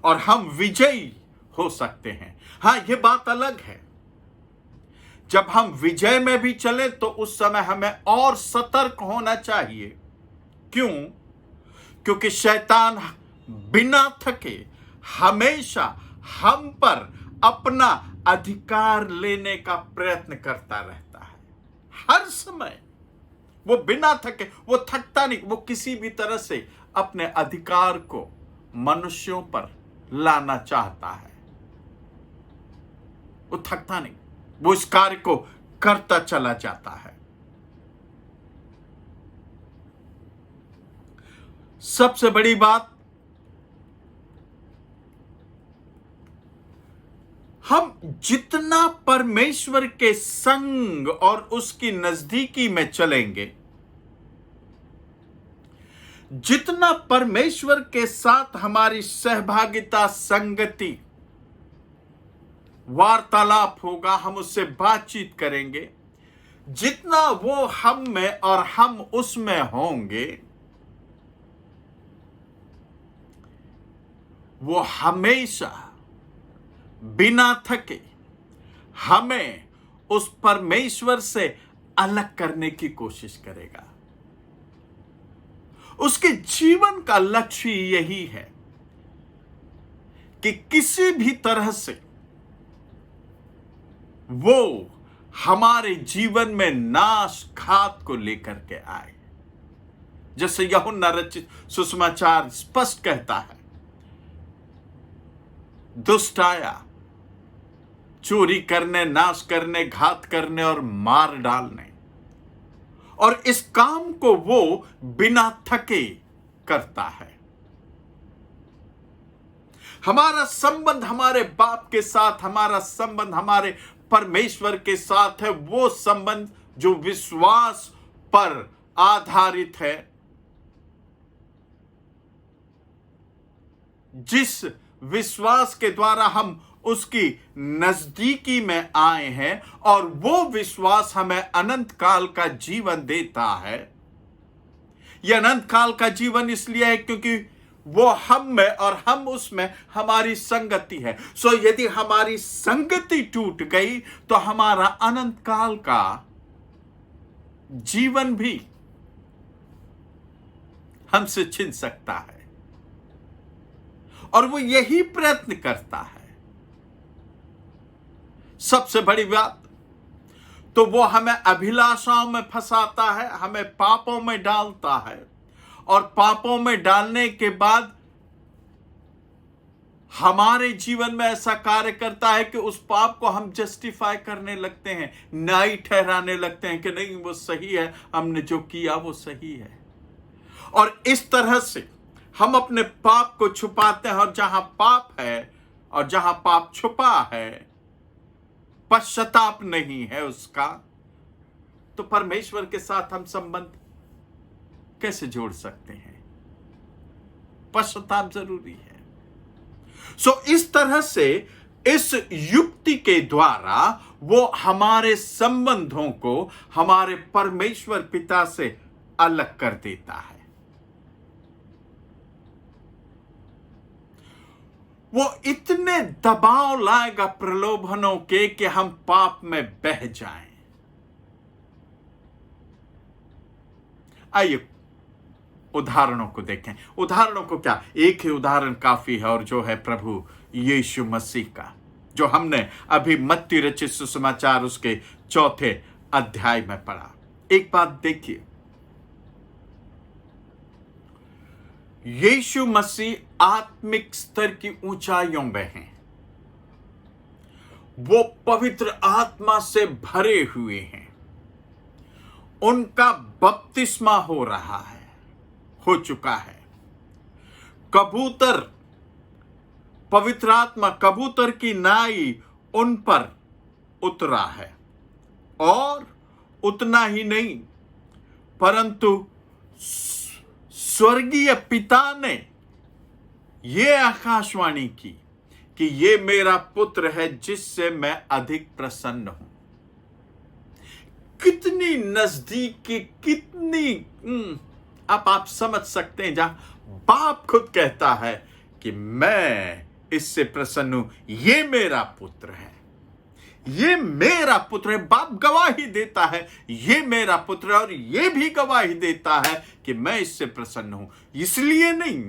और हम विजयी हो सकते हैं। हां, यह बात अलग है, जब हम विजय में भी चले तो उस समय हमें और सतर्क होना चाहिए। क्यों? क्योंकि शैतान बिना थके हमेशा हम पर अपना अधिकार लेने का प्रयत्न करता रहता है। हर समय वो बिना थके, वो थकता नहीं, वो किसी भी तरह से अपने अधिकार को मनुष्यों पर लाना चाहता है। वो थकता नहीं, वो इस कार्य को करता चला जाता है। सबसे बड़ी बात, हम जितना परमेश्वर के संग और उसकी नजदीकी में चलेंगे, जितना परमेश्वर के साथ हमारी सहभागिता, संगति, वार्तालाप होगा, हम उससे बातचीत करेंगे, जितना वो हम में और हम उसमें होंगे, वो हमेशा बिना थके हमें उस परमेश्वर से अलग करने की कोशिश करेगा। उसके जीवन का लक्ष्य यही है कि किसी भी तरह से वो हमारे जीवन में नाश घात को लेकर के आए। जैसे यूहन्ना रचित सुसमाचार स्पष्ट कहता है, दुष्ट आया चोरी करने, नाश करने, घात करने और मार डालने, और इस काम को वो बिना थके करता है। हमारा संबंध हमारे बाप के साथ, हमारा संबंध हमारे परमेश्वर के साथ है, वो संबंध जो विश्वास पर आधारित है। जिस विश्वास के द्वारा हम उसकी नजदीकी में आए हैं, और वो विश्वास हमें अनंत काल का जीवन देता है। यह अनंत काल का जीवन इसलिए है क्योंकि वो हम में और हम उसमें हमारी संगति है। सो यदि हमारी संगति टूट गई तो हमारा अनंत काल का जीवन भी हमसे छिन सकता है। और वो यही प्रयत्न करता है। सबसे बड़ी बात तो वो हमें अभिलाषाओं में फंसाता है, हमें पापों में डालता है, और पापों में डालने के बाद हमारे जीवन में ऐसा कार्य करता है कि उस पाप को हम जस्टिफाई करने लगते हैं, न्याय ठहराने लगते हैं कि नहीं वो सही है, हमने जो किया वो सही है। और इस तरह से हम अपने पाप को छुपाते हैं, और जहां पाप है और जहां पाप छुपा है, पश्चाताप नहीं है उसका, तो परमेश्वर के साथ हम संबंध कैसे जोड़ सकते हैं? पश्चाताप जरूरी है। सो इस तरह से इस युक्ति के द्वारा वो हमारे संबंधों को हमारे परमेश्वर पिता से अलग कर देता है। वो इतने दबाव लाएगा प्रलोभनों के कि हम पाप में बह जाएं। आइए उदाहरणों को देखें। उदाहरणों को क्या, एक ही उदाहरण काफी है, और जो है प्रभु यीशु मसीह का, जो हमने अभी मत्ती रचित सुसमाचार उसके 4 अध्याय में पढ़ा। एक बात देखिए, यीशु मसीह आत्मिक स्तर की ऊंचाइयों में हैं। वो पवित्र आत्मा से भरे हुए हैं। उनका बपतिस्मा हो रहा है, हो चुका है। कबूतर, पवित्र आत्मा कबूतर की नाई उन पर उतरा है, और उतना ही नहीं परंतु स्वर्गीय पिता ने ये आकाशवाणी की कि ये मेरा पुत्र है जिससे मैं अधिक प्रसन्न हूं। कितनी नजदीकी, कितनी आप समझ सकते हैं, जहां बाप खुद कहता है कि मैं इससे प्रसन्न हूं, ये मेरा पुत्र है, ये मेरा पुत्र है। बाप गवाही देता है ये मेरा पुत्र है, और ये भी गवाही देता है कि मैं इससे प्रसन्न हूं। इसलिए नहीं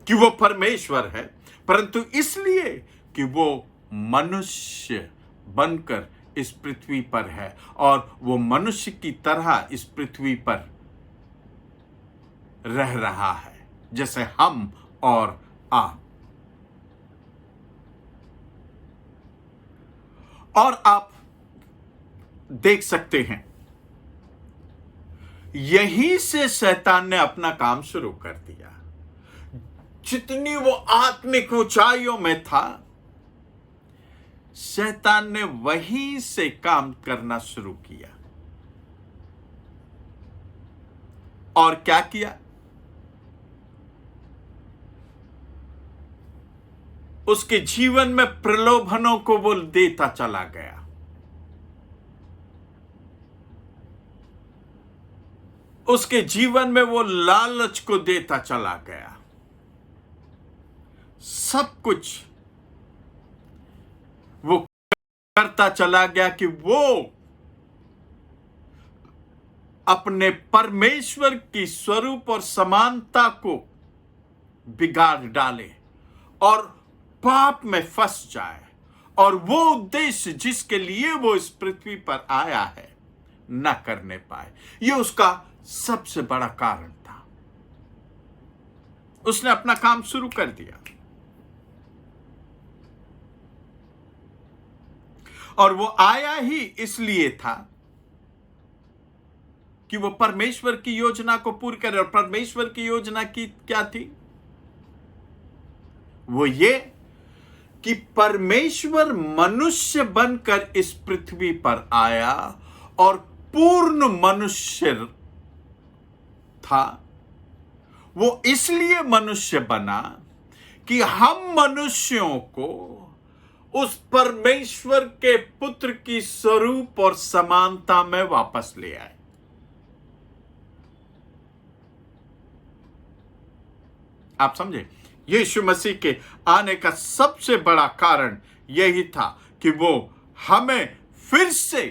कि वो परमेश्वर है, परंतु इसलिए कि वो मनुष्य बनकर इस पृथ्वी पर है, और वो मनुष्य की तरह इस पृथ्वी पर रह रहा है, जैसे हम और आप। और आप देख सकते हैं, यहीं से शैतान ने अपना काम शुरू कर दिया। जितनी वो आत्मिक ऊंचाइयों में था, शैतान ने वहीं से काम करना शुरू किया। और क्या किया? उसके जीवन में प्रलोभनों को वो देता चला गया। उसके जीवन में वो लालच को देता चला गया, सब कुछ वो करता चला गया कि वो अपने परमेश्वर की स्वरूप और समानता को बिगाड़ डाले और पाप में फंस जाए, और वो उद्देश्य जिसके लिए वो इस पृथ्वी पर आया है न करने पाए। ये उसका सबसे बड़ा कारण था। उसने अपना काम शुरू कर दिया और वो आया ही इसलिए था कि वो परमेश्वर की योजना को पूरी करे। और परमेश्वर की योजना की क्या थी? वो ये कि परमेश्वर मनुष्य बनकर इस पृथ्वी पर आया और पूर्ण मनुष्य था। वो इसलिए मनुष्य बना कि हम मनुष्यों को उस परमेश्वर के पुत्र की स्वरूप और समानता में वापस ले आए। आप समझे? यीशु मसीह के आने का सबसे बड़ा कारण यही था कि वो हमें फिर से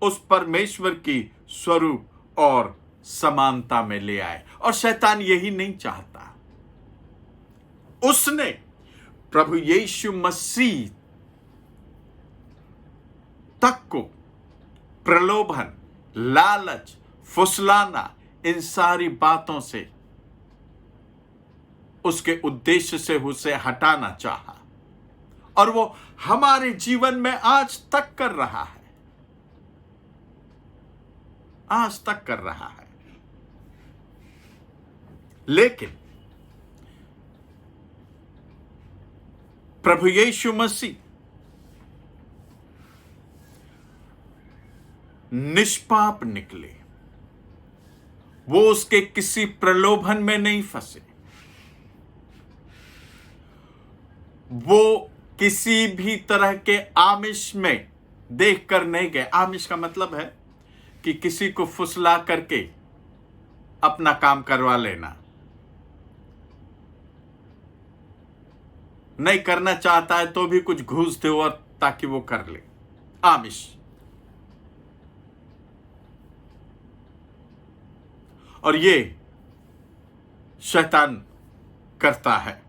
उस परमेश्वर की स्वरूप और समानता में ले आए। और शैतान यही नहीं चाहता। उसने प्रभु यीशु मसीह तक को प्रलोभन, लालच, फुसलाना, इन सारी बातों से, उसके उद्देश्य से उसे हटाना चाहा। और वो हमारे जीवन में आज तक कर रहा है, आज तक कर रहा है। लेकिन प्रभु यीशु मसीह निष्पाप निकले। वो उसके किसी प्रलोभन में नहीं फंसे। वो किसी भी तरह के आमिष में देखकर नहीं गए। आमिष का मतलब है कि किसी को फुसला करके अपना काम करवा लेना। नहीं करना चाहता है तो भी कुछ घूस दो और ताकि वो कर ले, आमिष। और ये शैतान करता है।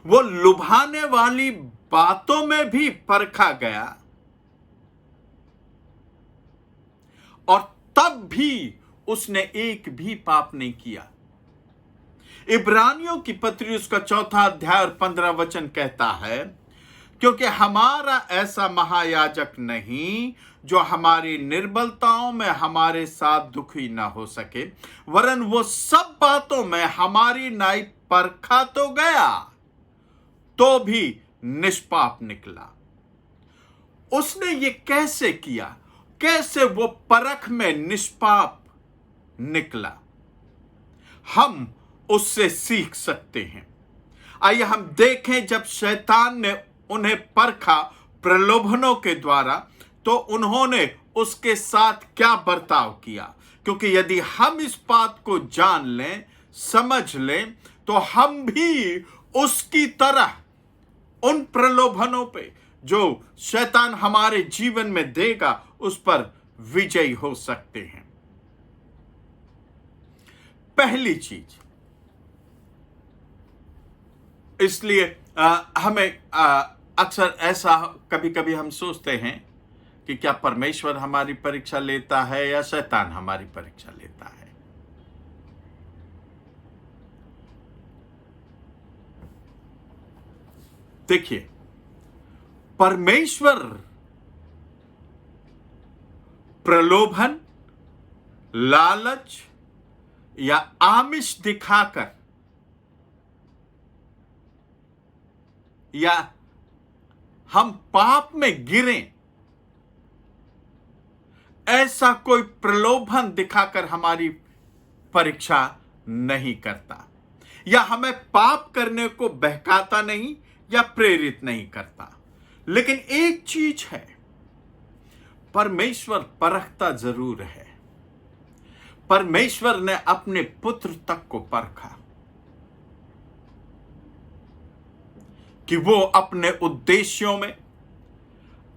वो लुभाने वाली बातों में भी परखा गया और तब भी उसने एक भी पाप नहीं किया। इब्रानियों की पत्री उसका 4 अध्याय और 15 वचन कहता है, क्योंकि हमारा ऐसा महायाजक नहीं जो हमारी निर्बलताओं में हमारे साथ दुखी ना हो सके, वरन वो सब बातों में हमारी नाई परखा तो गया तो भी निष्पाप निकला। उसने ये कैसे किया? कैसे वो परख में निष्पाप निकला? हम उससे सीख सकते हैं। आइए हम देखें, जब शैतान ने उन्हें परखा प्रलोभनों के द्वारा, तो उन्होंने उसके साथ क्या बर्ताव किया। क्योंकि यदि हम इस बात को जान लें, समझ लें, तो हम भी उसकी तरह उन प्रलोभनों पे जो शैतान हमारे जीवन में देगा, उस पर विजयी हो सकते हैं। पहली चीज, इसलिए हमें अक्सर ऐसा कभी कभी हम सोचते हैं कि क्या परमेश्वर हमारी परीक्षा लेता है या शैतान हमारी परीक्षा लेता है। देखिए, परमेश्वर प्रलोभन, लालच या आमिष दिखाकर या हम पाप में गिरें, ऐसा कोई प्रलोभन दिखाकर हमारी परीक्षा नहीं करता, या हमें पाप करने को बहकाता नहीं या प्रेरित नहीं करता। लेकिन एक चीज है, परमेश्वर परखता जरूर है। परमेश्वर ने अपने पुत्र तक को परखा कि वो अपने उद्देश्यों में,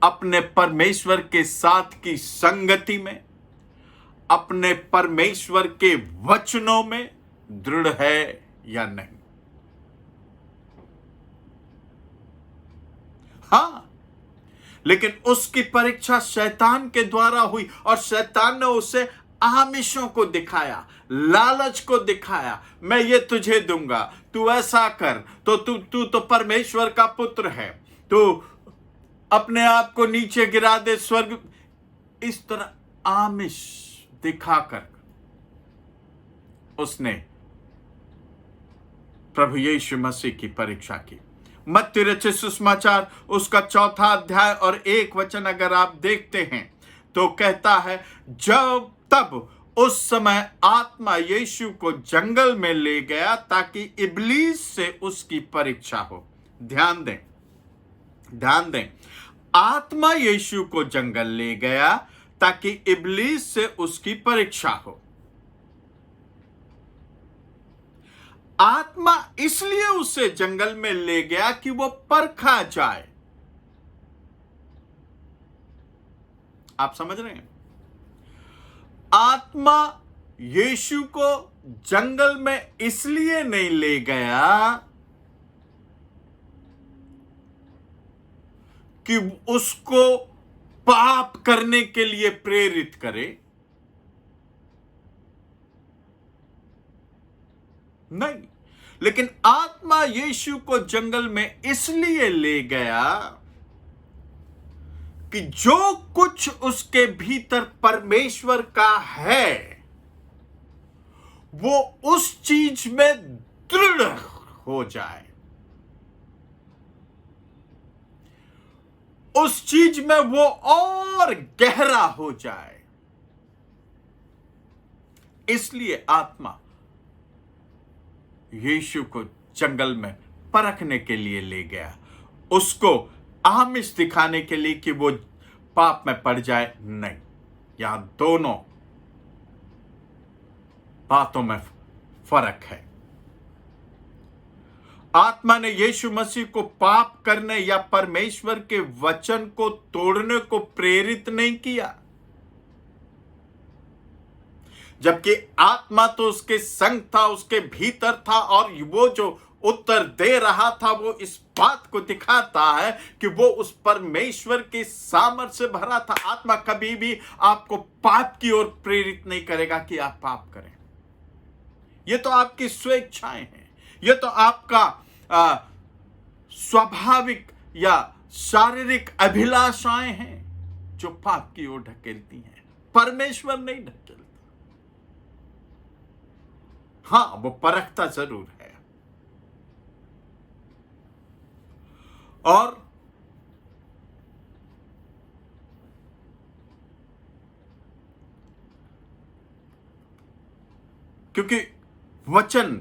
अपने परमेश्वर के साथ की संगति में, अपने परमेश्वर के वचनों में दृढ़ है या नहीं। हां, लेकिन उसकी परीक्षा शैतान के द्वारा हुई और शैतान ने उसे आमिषों को दिखाया, लालच को दिखाया। मैं ये तुझे दूंगा, तू ऐसा कर, तो तू तो परमेश्वर का पुत्र है, तू अपने आप को नीचे गिरा दे स्वर्ग। इस तरह आमिष दिखाकर उसने प्रभु यीशु मसीह की परीक्षा की। मत्ती रचित सुसमाचार उसका 4 अध्याय और 1 वचन अगर आप देखते हैं तो कहता है, तब उस समय आत्मा यीशु को जंगल में ले गया ताकि इब्लीस से उसकी परीक्षा हो। ध्यान दें, आत्मा यीशु को जंगल ले गया ताकि इब्लीस से उसकी परीक्षा हो। आत्मा इसलिए उसे जंगल में ले गया कि वो परखा जाए। आप समझ रहे हैं? आत्मा यीशु को जंगल में इसलिए नहीं ले गया कि उसको पाप करने के लिए प्रेरित करे। नहीं, लेकिन आत्मा यीशु को जंगल में इसलिए ले गया कि जो कुछ उसके भीतर परमेश्वर का है वो उस चीज में दृढ़ हो जाए, उस चीज में वो और गहरा हो जाए। इसलिए आत्मा यीशु को जंगल में परखने के लिए ले गया, उसको आमिष दिखाने के लिए कि वो पाप में पड़ जाए। नहीं, यहां दोनों बातों में फर्क है। आत्मा ने यीशु मसीह को पाप करने या परमेश्वर के वचन को तोड़ने को प्रेरित नहीं किया, जबकि आत्मा तो उसके संग था, उसके भीतर था, और वो जो उत्तर दे रहा था वो इस बात को दिखाता है कि वो उस परमेश्वर के सामर्थ्य से भरा था। आत्मा कभी भी आपको पाप की ओर प्रेरित नहीं करेगा कि आप पाप करें। ये तो आपकी स्वेच्छाएं हैं, ये तो आपका स्वाभाविक या शारीरिक अभिलाषाएं हैं जो पाप की ओर ढकेलती हैं। परमेश्वर नहीं ढकेलता। हां, वो परखता जरूर है। और क्योंकि वचन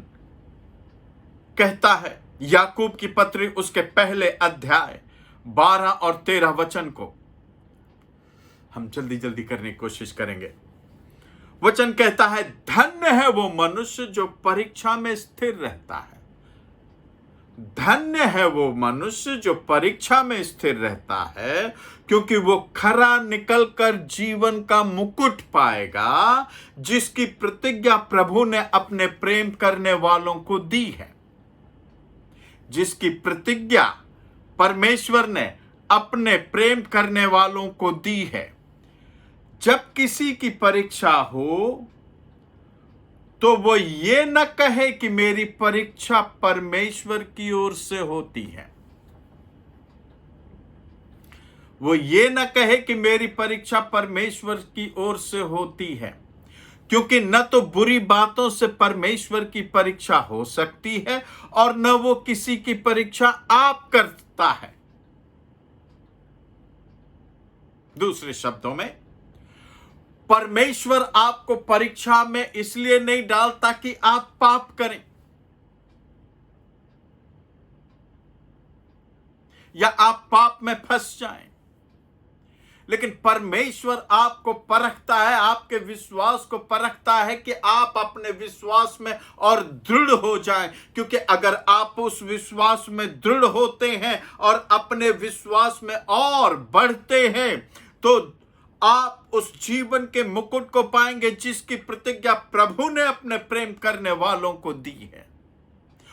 कहता है, याकूब की पत्री उसके पहले अध्याय 12 और 13 वचन को हम जल्दी जल्दी करने की कोशिश करेंगे। वचन कहता है, धन्य है वो मनुष्य जो परीक्षा में स्थिर रहता है। धन्य है वो मनुष्य जो परीक्षा में स्थिर रहता है, क्योंकि वो खरा निकलकर जीवन का मुकुट पाएगा, जिसकी प्रतिज्ञा प्रभु ने अपने प्रेम करने वालों को दी है। जिसकी प्रतिज्ञा परमेश्वर ने अपने प्रेम करने वालों को दी है। जब किसी की परीक्षा हो तो वो ये न कहे कि मेरी परीक्षा परमेश्वर की ओर से होती है। वो ये न कहे कि मेरी परीक्षा परमेश्वर की ओर से होती है, क्योंकि न तो बुरी बातों से परमेश्वर की परीक्षा हो सकती है और न वो किसी की परीक्षा आप करता है। दूसरे शब्दों में, परमेश्वर आपको परीक्षा में इसलिए नहीं डालता कि आप पाप करें या आप पाप में फंस जाएं, लेकिन परमेश्वर आपको परखता है, आपके विश्वास को परखता है कि आप अपने विश्वास में और दृढ़ हो जाएं। क्योंकि अगर आप उस विश्वास में दृढ़ होते हैं और अपने विश्वास में और बढ़ते हैं तो आप उस जीवन के मुकुट को पाएंगे जिसकी प्रतिज्ञा प्रभु ने अपने प्रेम करने वालों को दी है।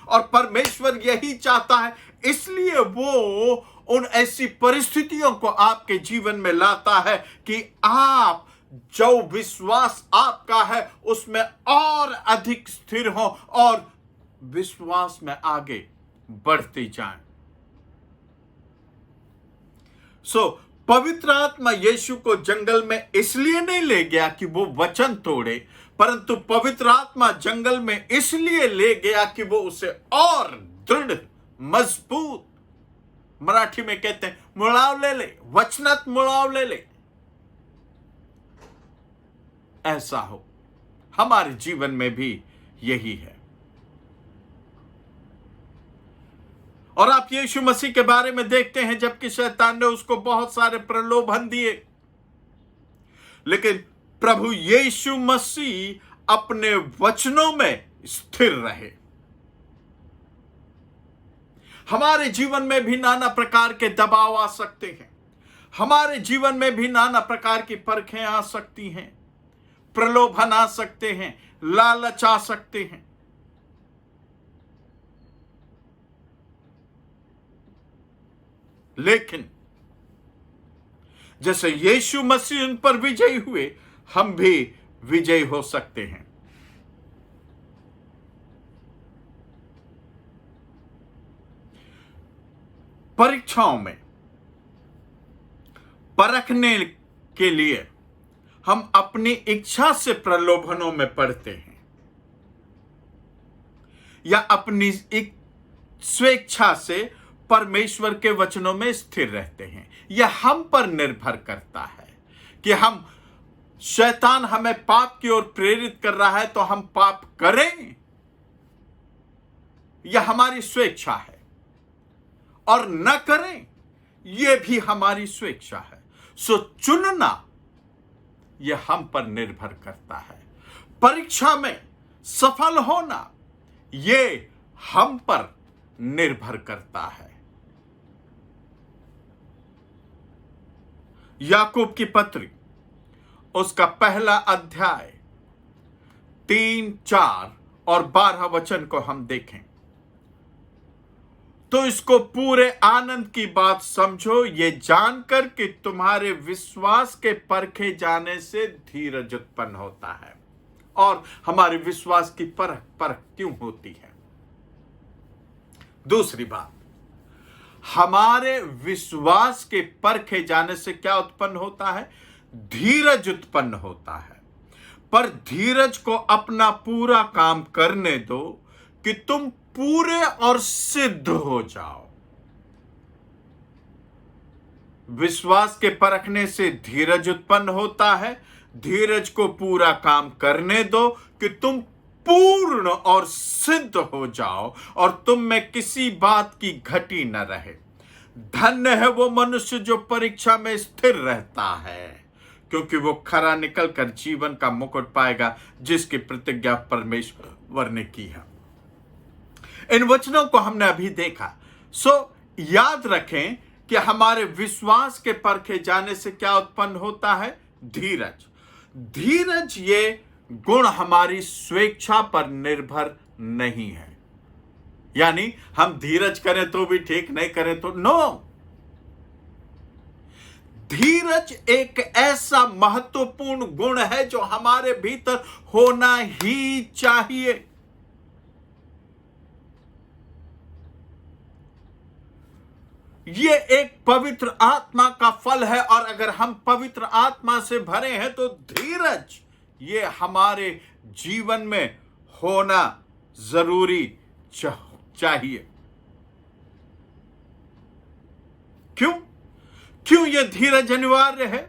और परमेश्वर यही चाहता है, इसलिए वो उन ऐसी परिस्थितियों को आपके जीवन में लाता है कि आप जो विश्वास आपका है उसमें और अधिक स्थिर हो और विश्वास में आगे बढ़ते जाएं। पवित्र आत्मा यीशु को जंगल में इसलिए नहीं ले गया कि वो वचन तोड़े, परंतु पवित्र आत्मा जंगल में इसलिए ले गया कि वो उसे और दृढ़, मजबूत, मराठी में कहते हैं मुड़ाव ले ले, वचनत मुड़ाव ले ले, ऐसा हो। हमारे जीवन में भी यही है। और आप यीशु मसीह के बारे में देखते हैं, जबकि शैतान ने उसको बहुत सारे प्रलोभन दिए, लेकिन प्रभु यीशु मसीह अपने वचनों में स्थिर रहे। हमारे जीवन में भी नाना प्रकार के दबाव आ सकते हैं, हमारे जीवन में भी नाना प्रकार की परखें आ सकती हैं, प्रलोभन आ सकते हैं, लालच आ सकते हैं। लेकिन जैसे यीशु मसीह उन पर विजयी हुए, हम भी विजयी हो सकते हैं। परीक्षाओं में परखने के लिए हम अपनी इच्छा से प्रलोभनों में पड़ते हैं या अपनी स्वेच्छा से परमेश्वर के वचनों में स्थिर रहते हैं। यह हम पर निर्भर करता है कि हम, शैतान हमें पाप की ओर प्रेरित कर रहा है तो हम पाप करें, यह हमारी स्वेच्छा है, और न करें यह भी हमारी स्वेच्छा है। सो चुनना यह हम पर निर्भर करता है। परीक्षा में सफल होना यह हम पर निर्भर करता है। याकूब की पत्री उसका पहला अध्याय 3, 4 और 12 वचन को हम देखें तो इसको पूरे आनंद की बात समझो, ये जानकर कि तुम्हारे विश्वास के परखे जाने से धीरज उत्पन्न होता है। और हमारे विश्वास की परख क्यों होती है? दूसरी बात, हमारे विश्वास के परखे जाने से क्या उत्पन्न होता है? धीरज उत्पन्न होता है। पर धीरज को अपना पूरा काम करने दो कि तुम पूरे और सिद्ध हो जाओ। विश्वास के परखने से धीरज उत्पन्न होता है। धीरज को पूरा काम करने दो कि तुम पूर्ण और सिद्ध हो जाओ और तुम में किसी बात की घटी न रहे। धन्य है वो मनुष्य जो परीक्षा में स्थिर रहता है, क्योंकि वो खरा निकलकर जीवन का मुकुट पाएगा जिसकी प्रतिज्ञा परमेश्वर ने की है। इन वचनों को हमने अभी देखा। सो याद रखें कि हमारे विश्वास के परखे जाने से क्या उत्पन्न होता है? धीरज। धीरज ये गुण हमारी स्वेच्छा पर निर्भर नहीं है। यानी हम धीरज करें तो भी ठीक, नहीं करें तो नो। धीरज एक ऐसा महत्वपूर्ण गुण है जो हमारे भीतर होना ही चाहिए। ये एक पवित्र आत्मा का फल है और अगर हम पवित्र आत्मा से भरे हैं तो धीरज ये हमारे जीवन में होना जरूरी चाहिए। क्यों ये धीरज अनिवार्य है?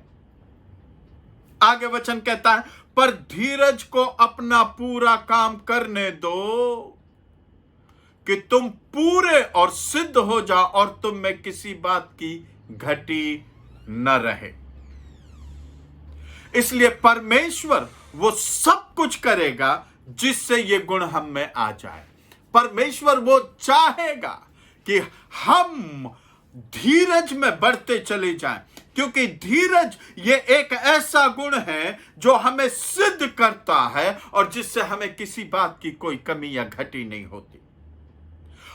आगे वचन कहता है, पर धीरज को अपना पूरा काम करने दो कि तुम पूरे और सिद्ध हो जाओ और तुम में किसी बात की घटी न रहे। इसलिए परमेश्वर वो सब कुछ करेगा जिससे ये गुण हम में आ जाए। परमेश्वर वो चाहेगा कि हम धीरज में बढ़ते चले जाएं, क्योंकि धीरज ये एक ऐसा गुण है जो हमें सिद्ध करता है और जिससे हमें किसी बात की कोई कमी या घटी नहीं होती।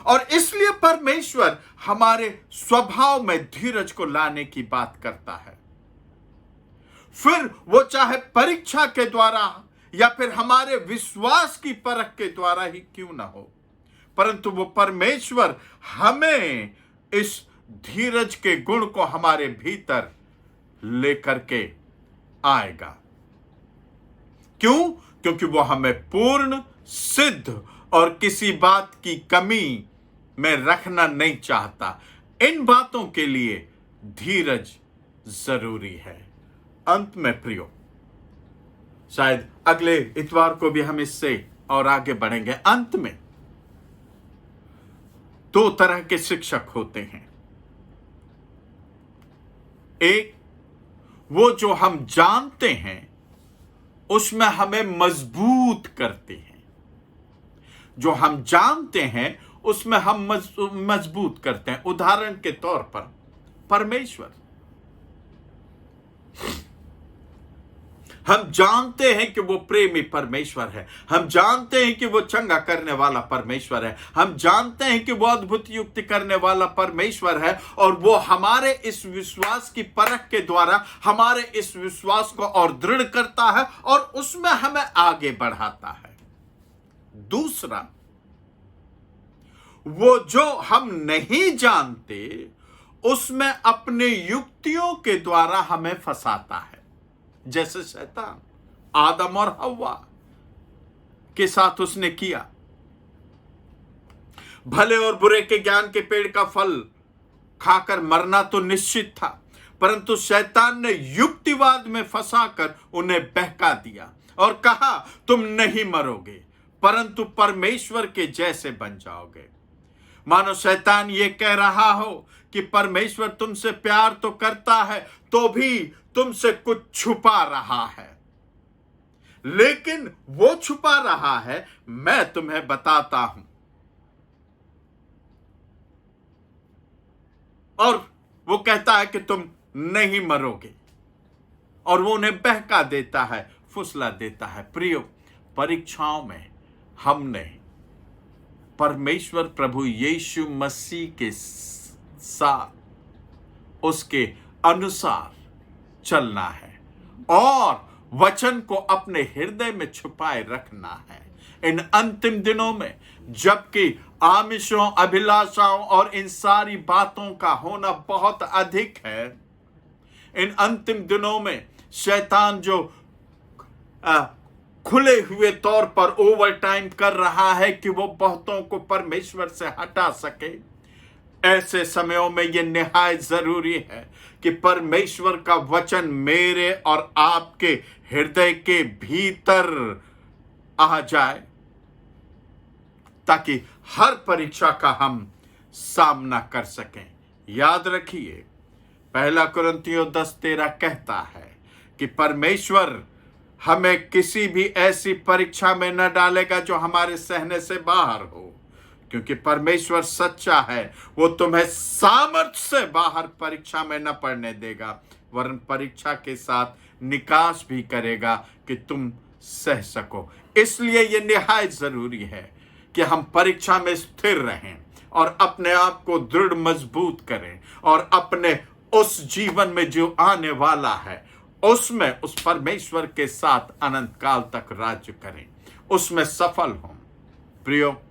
और इसलिए परमेश्वर हमारे स्वभाव में धीरज को लाने की बात करता है। फिर वो चाहे परीक्षा के द्वारा या फिर हमारे विश्वास की परख के द्वारा ही क्यों ना हो, परंतु वो परमेश्वर हमें इस धीरज के गुण को हमारे भीतर लेकर के आएगा। क्यों? क्योंकि वो हमें पूर्ण, सिद्ध और किसी बात की कमी में रखना नहीं चाहता। इन बातों के लिए धीरज जरूरी है। अंत में प्रियो, शायद अगले इतवार को भी हम इससे और आगे बढ़ेंगे। अंत में दो तरह के शिक्षक होते हैं। एक, वो जो हम जानते हैं उसमें हमें मजबूत करते हैं। जो हम जानते हैं उसमें हम मजबूत करते हैं। उदाहरण के तौर पर परमेश्वर, हम जानते हैं कि वो प्रेमी परमेश्वर है। हम जानते हैं कि वो चंगा करने वाला परमेश्वर है। हम जानते हैं कि वो अद्भुत युक्ति करने वाला परमेश्वर है, और वो हमारे इस विश्वास की परख के द्वारा हमारे इस विश्वास को और दृढ़ करता है और उसमें हमें आगे बढ़ाता है। दूसरा, वो जो हम नहीं जानते उसमें अपने युक्तियों के द्वारा हमें फंसाता है। जैसे शैतान आदम और हव्वा के साथ उसने किया। भले और बुरे के ज्ञान के पेड़ का फल खाकर मरना तो निश्चित था, परंतु शैतान ने युक्तिवाद में फंसाकर उन्हें बहका दिया और कहा तुम नहीं मरोगे परंतु परमेश्वर के जैसे बन जाओगे। मानो शैतान ये कह रहा हो कि परमेश्वर तुमसे प्यार तो करता है तो भी तुमसे कुछ छुपा रहा है, लेकिन वो छुपा रहा है मैं तुम्हें बताता हूं। और वो कहता है कि तुम नहीं मरोगे, और वो उन्हें बहका देता है, फुसला देता है। प्रियो, परीक्षाओं में हमने परमेश्वर प्रभु यीशु मसीह के साथ उसके अनुसार चलना है और वचन को अपने हृदय में छुपाए रखना है। इन अंतिम दिनों में जबकि आमिषों, अभिलाषाओं और इन सारी बातों का होना बहुत अधिक है, इन अंतिम दिनों में शैतान जो खुले हुए तौर पर ओवर टाइम कर रहा है कि वो बहुतों को परमेश्वर से हटा सके, ऐसे समयों में यह निहायत जरूरी है कि परमेश्वर का वचन मेरे और आपके हृदय के भीतर आ जाए, ताकि हर परीक्षा का हम सामना कर सकें। याद रखिए, 1 कुरिन्थियों 10:13 कहता है कि परमेश्वर हमें किसी भी ऐसी परीक्षा में न डालेगा जो हमारे सहने से बाहर हो, क्योंकि परमेश्वर सच्चा है। वो तुम्हें सामर्थ्य से बाहर परीक्षा में न पड़ने देगा, वरन परीक्षा के साथ निकास भी करेगा कि तुम सह सको। इसलिए यह निहायत जरूरी है कि हम परीक्षा में स्थिर रहें और अपने आप को दृढ़ मजबूत करें और अपने उस जीवन में जो आने वाला है उसमें उस परमेश्वर के साथ अनंत काल तक राज्य करें, उसमें सफल हों। प्रियो,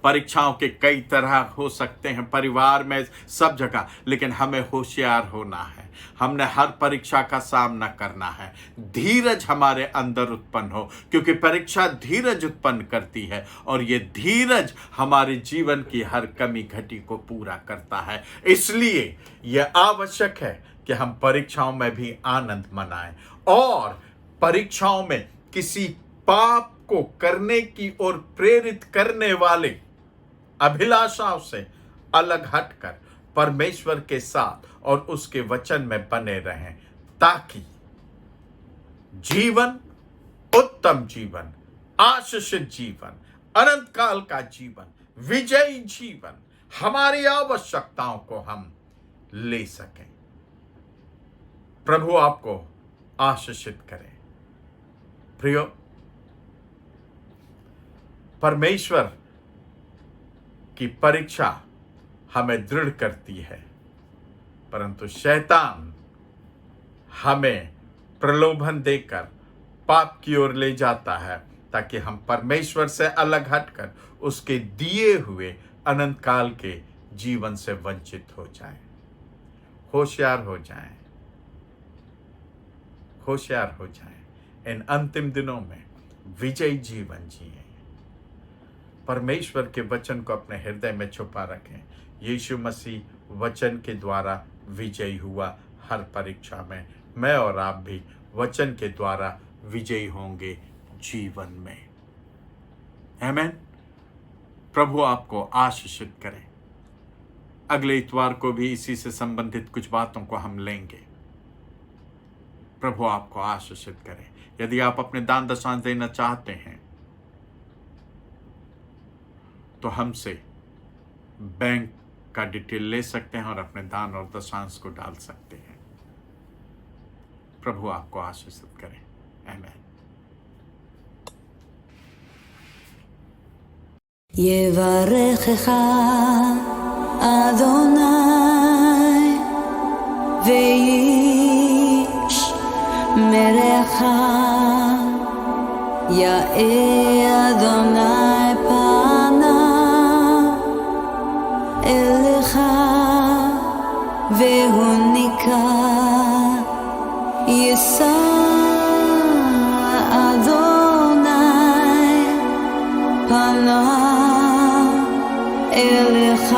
परीक्षाओं के कई तरह हो सकते हैं, परिवार में, सब जगह, लेकिन हमें होशियार होना है। हमने हर परीक्षा का सामना करना है। धीरज हमारे अंदर उत्पन्न हो, क्योंकि परीक्षा धीरज उत्पन्न करती है और ये धीरज हमारे जीवन की हर कमी घटी को पूरा करता है। इसलिए यह आवश्यक है कि हम परीक्षाओं में भी आनंद मनाएं और परीक्षाओं में किसी पाप को करने की ओर प्रेरित करने वाले अभिलाषाओं से अलग हटकर परमेश्वर के साथ और उसके वचन में बने रहें, ताकि जीवन, उत्तम जीवन, आशीषित जीवन, अनंत काल का जीवन, विजयी जीवन, हमारी आवश्यकताओं को हम ले सकें। प्रभु आपको आशीषित करें। प्रियो, परमेश्वर की परीक्षा हमें दृढ़ करती है, परंतु शैतान हमें प्रलोभन देकर पाप की ओर ले जाता है, ताकि हम परमेश्वर से अलग हटकर उसके दिए हुए अनंत काल के जीवन से वंचित हो जाएं। होशियार हो जाएं, होशियार हो जाएं। इन अंतिम दिनों में विजयी जीवन जिए। परमेश्वर के वचन को अपने हृदय में छुपा रखें। यीशु मसीह वचन के द्वारा विजयी हुआ हर परीक्षा में। मैं और आप भी वचन के द्वारा विजयी होंगे जीवन में। आमीन। प्रभु आपको आशीषित करें। अगले इतवार को भी इसी से संबंधित कुछ बातों को हम लेंगे। प्रभु आपको आशीषित करें। यदि आप अपने दान दशांश देना चाहते हैं तो हमसे बैंक का डिटेल ले सकते हैं और अपने दान और दशांश को डाल सकते हैं। प्रभु आपको आशीषित करें। आमीन। יברכך אדוני וישמרך, יאר אדוני פניו אליך והוניקה, יישא אדוני פניו אליך